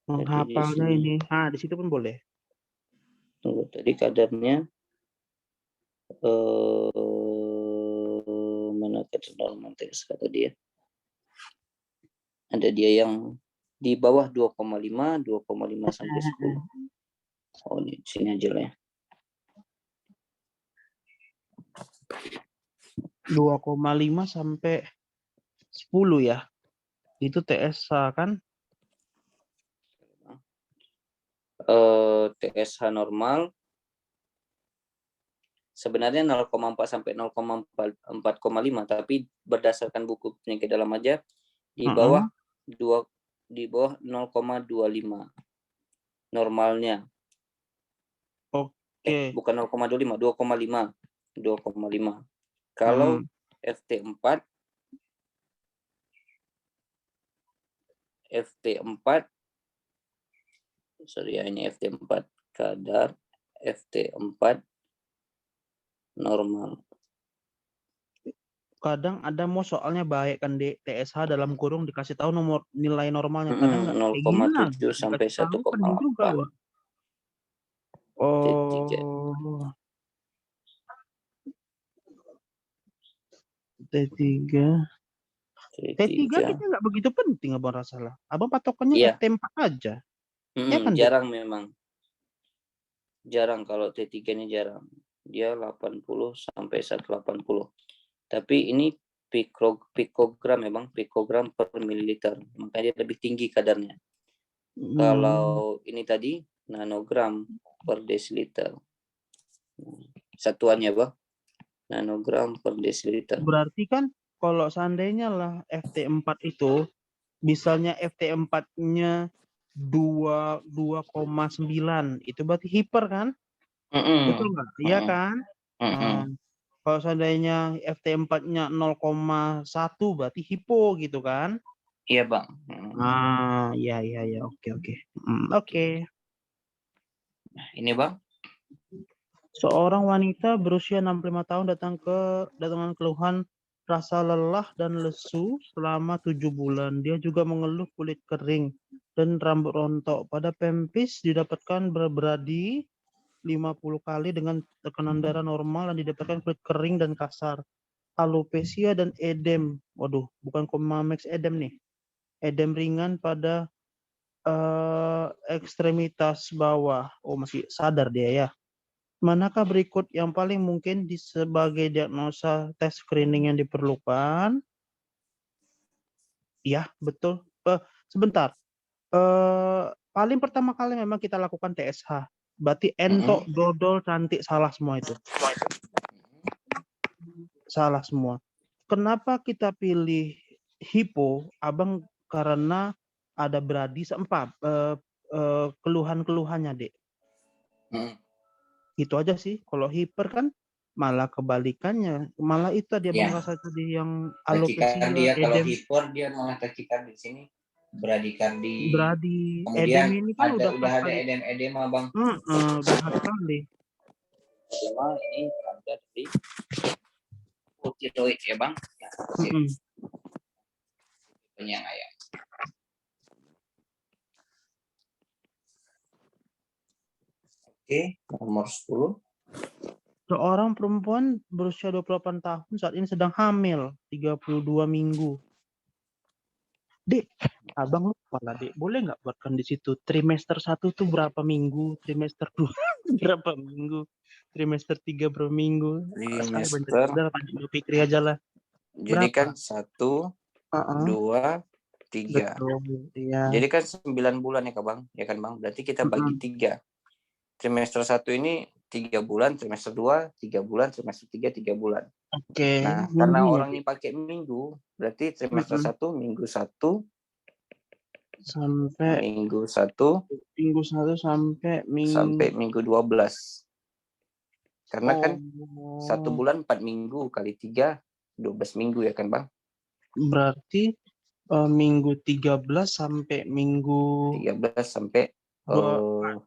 jadi di menghafalnya sini. ini. Di situ pun boleh. Tunggu, tadi kadarnya mana kadar normal TSH tadi ya. Ada dia yang di bawah 2,5 sampai 10. Oh, ini sini aja lah ya. 2,5 sampai 10 ya. Itu TSH kan? TSH normal sebenarnya 0,4 sampai 0,4,5, tapi berdasarkan buku penyakit dalam aja di bawah 0,25 normalnya. Oke. Bukan 0,25, 2,5. Kalau FT4 sorry ya, ini FT4 kadar FT4 normal. Kadang ada mau soalnya baik kan di TSH dalam kurung dikasih tahu nomor nilai normalnya. Kadang nggak kayak gini lah. 0,7 sampai Dikasih tahu kan juga 1,8 loh. T3. T3 kita nggak begitu penting abang rasalah. Abang patokannya Iya. FT4 aja. Ya kan, Jarang memang. Jarang kalau T3 ini jarang. Dia 80 sampai 180. Tapi ini pikogram ya Bang, pikogram per mililiter. Makanya dia lebih tinggi kadarnya. Kalau ini tadi nanogram per desiliter. Satuannya Bang, nanogram per desiliter. Berarti kan kalau seandainya lah FT4 itu, misalnya FT4-nya 2,9, itu berarti hiper kan? Betul nggak? Iya kan? Kalau seandainya FT4-nya 0,1 berarti hipo gitu kan? Iya Bang. Iya. Oke. Oke. Ini Bang. Seorang wanita berusia 65 tahun datang dengan keluhan rasa lelah dan lesu selama 7 bulan. Dia juga mengeluh kulit kering dan rambut rontok. Pada pempis didapatkan berberadi 50 kali dengan tekanan darah normal dan didapatkan kulit kering dan kasar. Alopecia dan edem. Waduh, bukan Comamex edem nih. Edem ringan pada ekstremitas bawah. Oh, masih sadar dia ya. Manakah berikut yang paling mungkin sebagai diagnosa tes screening yang diperlukan? Ya, betul. Sebentar. Paling pertama kali memang kita lakukan TSH. Berarti entok, dodol, cantik, salah semua itu. Salah semua. Kenapa kita pilih hipo, Abang? Karena ada beradi keluhan-keluhannya, Dek. Itu aja sih. Kalau hiper kan malah kebalikannya. Malah itu tadi Abang Ya, rasa tadi yang takikardia. alopecia, Kalau edem, hiper dia malah takikardia di sini, bradikardi. bradi, edem Kemudian ini kan udah udah khas ada sekali. edema bang. Udah khas sekali. Edema ini ada di tiroid ya bang. Mm-mm. Yang ayam. Oke, nomor 10. Seorang perempuan berusia 28 tahun saat ini sedang hamil 32 minggu. Dek, Abang lupa lah, Dek. Boleh nggak buatkan di situ trimester 1 tuh berapa minggu, trimester 2 berapa minggu, trimester 3 berapa minggu. Saya banyak Trimester. udah panjang pikir aja lah. Jadi kan Berapa? 1, 2, 3. Betul, iya. Jadi kan 9 bulan ya Kak Bang, ya kan Bang? Berarti kita bagi 3. Trimester 1 ini 3 bulan, trimester 2 3 bulan, trimester 3 3 bulan. Oke, Nah, karena minggunya, orang Dek. ini pakai minggu, berarti trimester 1 minggu 1 Sampai minggu 1 minggu 1 sampai sampai minggu 12. Karena kan 1 oh, bulan 4 minggu kali 3 12 minggu ya kan Bang? berarti minggu 13 sampai minggu 13 sampai 2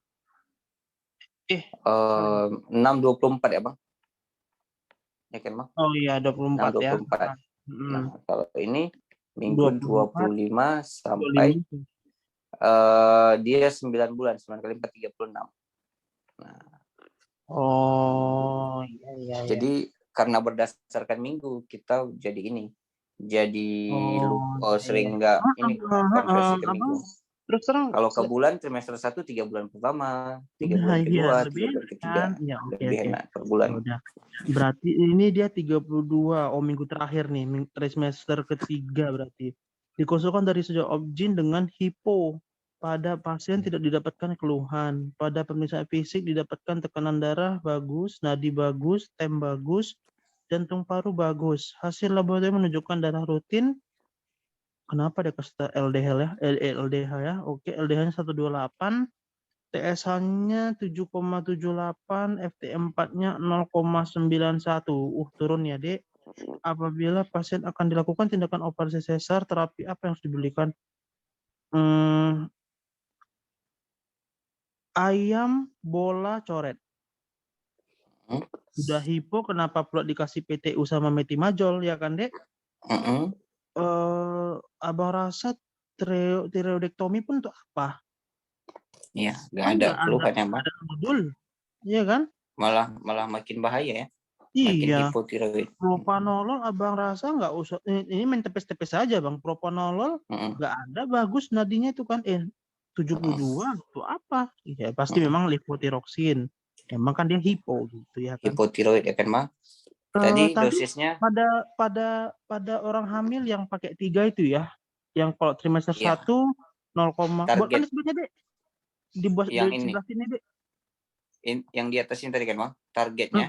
6 24 ya Bang? Ya kan Bang? oh iya 24 ya. 6 24. Nah, kalau ini minggu 24, 25 sampai 25. dia 9 bulan, 9 kali 4 36. Nah, Oh, iya. jadi karena berdasarkan minggu kita jadi ini. Jadi Iya. sering nggak ini konversi ke Abang, minggu. terus terang Kalau ke bulan trimester 1 3 bulan pertama, 3 udah bulan iya kedua, lebih 3 bulan enak ketiga. kan? Ya, oke. Lebih enak per Ya bulan. udah. Berarti ini dia 32 minggu terakhir nih, trimester ketiga berarti. Dikosongkan dari sejak objin dengan hipo. Pada pasien tidak didapatkan keluhan. Pada pemeriksaan fisik didapatkan tekanan darah bagus, nadi bagus, tem bagus, jantung paru bagus. Hasil laboratorium menunjukkan darah rutin. Kenapa dia kasih LDH ya? LDH ya. Oke, LDH-nya 128. TSH-nya 7,78, FTM4-nya 0,91. Turun ya, Dek. Apabila pasien akan dilakukan tindakan operasi sesar, terapi apa yang harus diberikan? Ayam bola coret. Udah hipo, kenapa pula dikasih PTU sama metimajol, ya kan, Dek? Abang rasa tiroidektomi pun untuk apa? Iya, nggak Kan ada keluhan ya Bang. ada modul, iya kan? Malah makin bahaya ya. Makin Iya. hipotiroid. Propanolol abang rasa nggak usah, ini main tepes-tepes aja bang. Propanolol nggak ada bagus nadinya itu kan 72 untuk apa? Ya pasti memang levotiroxin. Emang kan dia hipo gitu ya kan. Hipotiroid ya kan Bang? Tadi dosisnya pada orang hamil yang pakai 3 itu ya, yang kalau trimester 1 0, buatkan disebutnya deh. Dibuat yang di ini. sebelah sini deh. Yang di atas ini tadi kan Bang? Targetnya.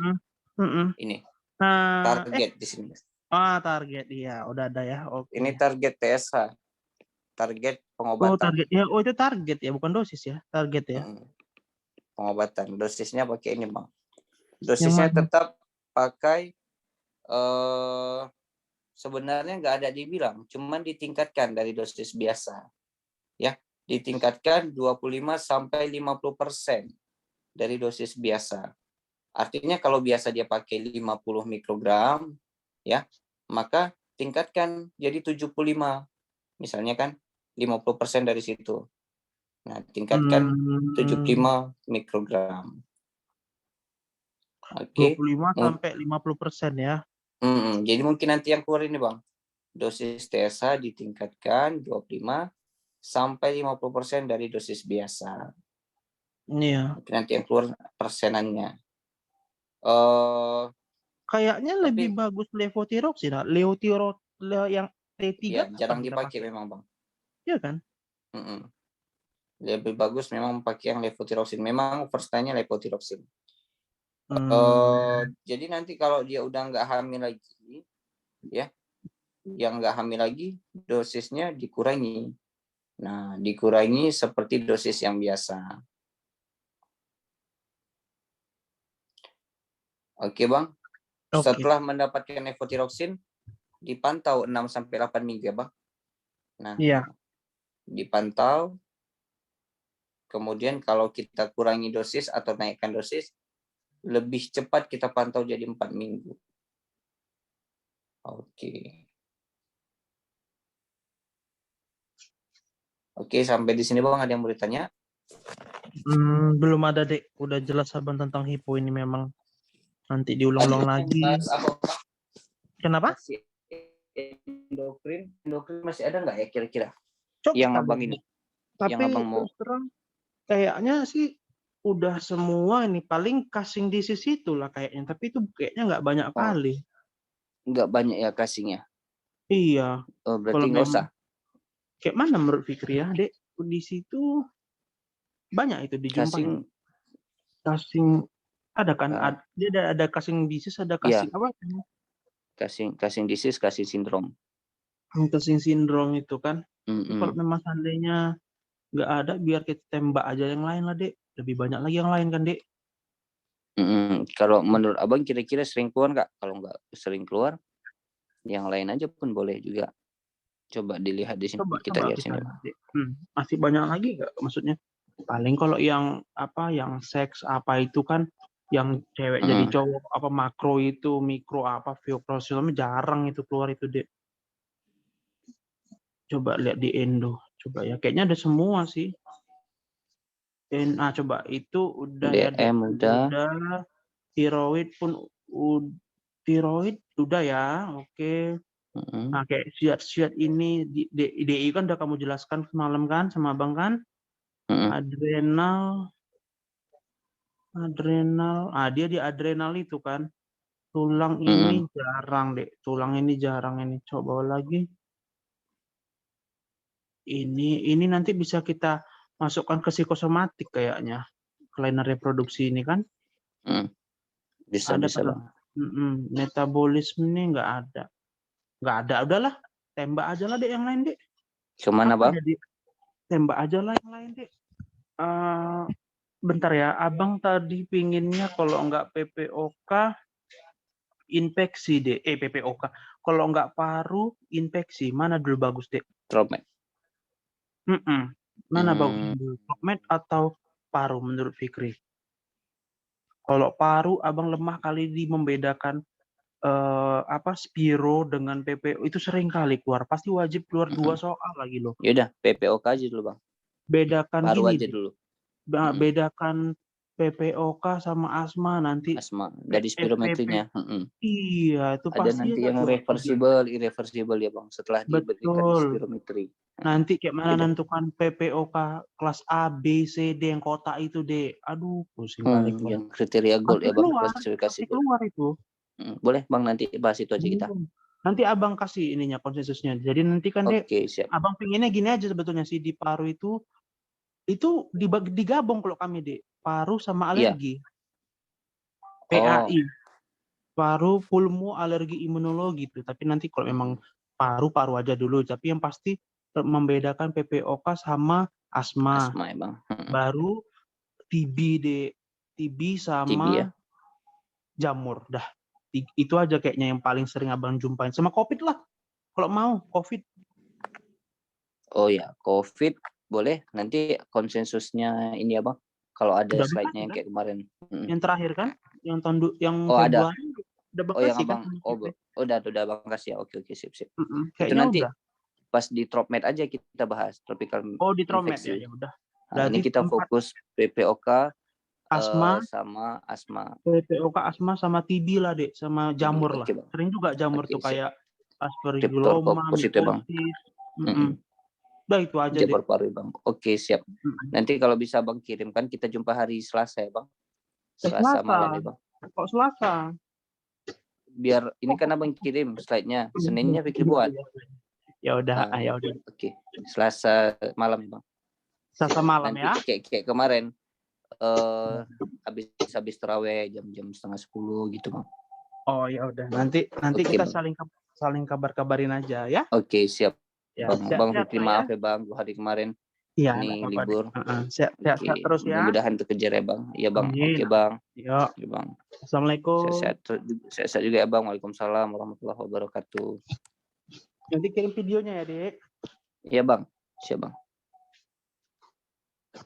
Ini. Nah, target di sini. Target iya, udah ada ya. Oke. Ini target TSH. Target pengobatan. Oh, targetnya. Oh, itu target ya, bukan dosis ya. Target ya. Pengobatan. Dosisnya pakai ini, Bang. Dosisnya tetap pakai sebenarnya nggak ada dibilang, cuman ditingkatkan dari dosis biasa. Ya, ditingkatkan 25 sampai 50% dari dosis biasa. Artinya kalau biasa dia pakai 50 mikrogram, ya, maka tingkatkan jadi 75. Misalnya kan 50% dari situ. Nah, tingkatkan 75 mikrogram. Oke. 25 sampai 50% ya. Jadi mungkin nanti yang keluar ini, Bang. Dosis TSH ditingkatkan 25 sampai 50% dari dosis biasa. Iya. Mungkin nanti yang keluar persenannya. Kayaknya lebih bagus levotiroxin, yang T3 ya, jarang dipakai memang, Bang. Iya kan? Lebih bagus memang pakai yang levotiroxin. Memang first-nya levotiroxin. Jadi nanti kalau dia udah nggak hamil lagi, ya, yang nggak hamil lagi, dosisnya dikurangi. Nah, dikurangi seperti dosis yang biasa. Oke, Bang. Oke. Setelah mendapatkan levotiroxin, dipantau 6-8 minggu ya, Bang. Nah, Iya. dipantau. Kemudian kalau kita kurangi dosis atau naikkan dosis, lebih cepat kita pantau jadi 4 minggu. Oke. Oke, sampai di sini Bang, ada yang mau ditanya? Belum ada, Dek. Udah jelas Abang tentang hipo ini memang. Nanti diulang-ulang lagi. Kenapa? Endokrin masih ada nggak ya kira-kira? Coba Yang kali. Abang ini. Tapi yang Abang mau. terus terang, kayaknya sih udah semua ini. Paling casing disease itulah kayaknya. Tapi itu kayaknya nggak banyak kali. Nggak banyak ya casingnya? Iya. Oh, berarti nggak usah. Kayak mana menurut Fikri ya, Dek? Kondisi itu banyak itu dijumpai. Casing ada kan? Dia ada casing disease, ada casing apa? Casing disease, casing syndrome. Casing syndrome itu kan. Mm-mm. Kalau memang seandainya nggak ada, biar kita tembak aja yang lain lah, Dek. Lebih banyak lagi yang lain kan, Dek? Kalau menurut Abang kira-kira sering keluar nggak? Kalau nggak sering keluar, yang lain aja pun boleh juga. Coba dilihat di sini. Kita lihat sini. Masih banyak lagi nggak? Maksudnya paling kalau yang apa, yang seks apa itu kan, yang cewek jadi cowok apa makro itu, mikro apa fibrosis jarang itu keluar itu, Dek. Coba lihat di Endo. Coba ya, kayaknya ada semua sih. Coba itu udah ya, Dek. Udah. Tiroid pun tiroid udah ya, oke. Nah, kayak siat ini DI kan udah kamu jelaskan semalam kan sama Abang kan. Adrenal, dia di adrenal itu kan. Tulang ini jarang, Dek. Tulang ini jarang ini. Coba lagi. Ini nanti bisa kita masukkan ke psikosomatik kayaknya. Kelainan reproduksi ini kan. Bisa Bang. Metabolisme ini nggak ada. Udahlah. Tembak aja lah, Dek, yang lain, Dek. Kemana, Bang? Tembak aja lah yang lain, Dek. Bentar ya, Abang tadi pinginnya kalau nggak PPOK infeksi, Dek. PPOK. Kalau nggak paru infeksi, mana dulu bagus, Dek? Tropmed. Mana bagus dulu? Tropmed atau paru menurut Fikri? Kalau paru, Abang lemah kali di membedakan Spiro dengan PPO itu sering kali keluar. Pasti wajib keluar 2 soal lagi loh. Yaudah, PPOK aja dulu, Bang. Bedakan paru gini aja dulu. Bedakan PPOK sama asma nanti. Asma dari spirometrinya. Iya, itu ada pasti nanti yang reversible, irreversible ya, Bang. Setelah diberikan spirometri. Nanti kayak mana nentukan PPOK kelas A, B, C, D yang kotak itu, Dek. Aduh, pusing kali. Yang kriteria gold ya, Bang. Klasifikasi keluar itu. Boleh, Bang, nanti bahas itu aja kita. Nanti Abang kasih ininya konsensusnya. Jadi nanti kan, Dek, siap. Abang pinginnya gini aja sebetulnya sih, di paru itu digabung kalau kami, Dek. Paru sama alergi. PAI. Paru, pulmo, alergi, imunologi itu. Tapi nanti kalau memang paru aja dulu. Tapi yang pasti membedakan PPOK sama asma. Asma ya, Bang. Baru TB, Dek. TB sama TB, ya? Jamur. Dah. Itu aja kayaknya yang paling sering Abang jumpain. Sama COVID lah. Kalau mau, COVID. Oh ya, COVID boleh. Nanti konsensusnya ini ya, Bang. Kalau ada slide-nya yang kayak kemarin. Yang terakhir kan? Yang tahun Februari. Udah Bekasi kan? Udah Bang kasih ya. Oke, sip. Itu nanti pas di Tropmed aja kita bahas tropical di Tropmed ya udah. Nah, ini kita fokus PPOK asma sama asma. PPOK asma sama TB lah, Dek, sama jamur lah. Bang. Sering juga jamur tuh kayak Aspergilloma, mycosis. Udah itu aja, Dek. Paru, Bang. Oke, siap. Nanti kalau bisa Bang kirimkan, kita jumpa hari Selasa ya, Bang. Selasa malam ya, Bang. Kok Selasa? Biar ini kan Abang kirim slide-nya. Seninnya Fikri buat. Ya udah, ya udah. Oke. Selasa malam ya, Bang. Selasa malam nanti ya. Kayak kemarin habis terawih jam 9:30 gitu, Bang. Oh ya udah. Nanti kita saling kabar-kabarin aja ya. Oke, siap. Ya, Bang, Bang sehat-sehat Fikri lah ya. maaf ya Bang, 2 hari kemarin Iya, ini nggak apa-apa deh. libur. Sehat-sehat Oke, terus ya. mudah-mudahan terkejar ya Bang. Iya Bang, Amin. oke Bang. Yuk, Oke Bang. Assalamualaikum. Sehat-sehat juga ya Bang. Waalaikumsalam warahmatullahi wabarakatuh. Nanti kirim videonya ya, Dek. Iya Bang, siap Bang.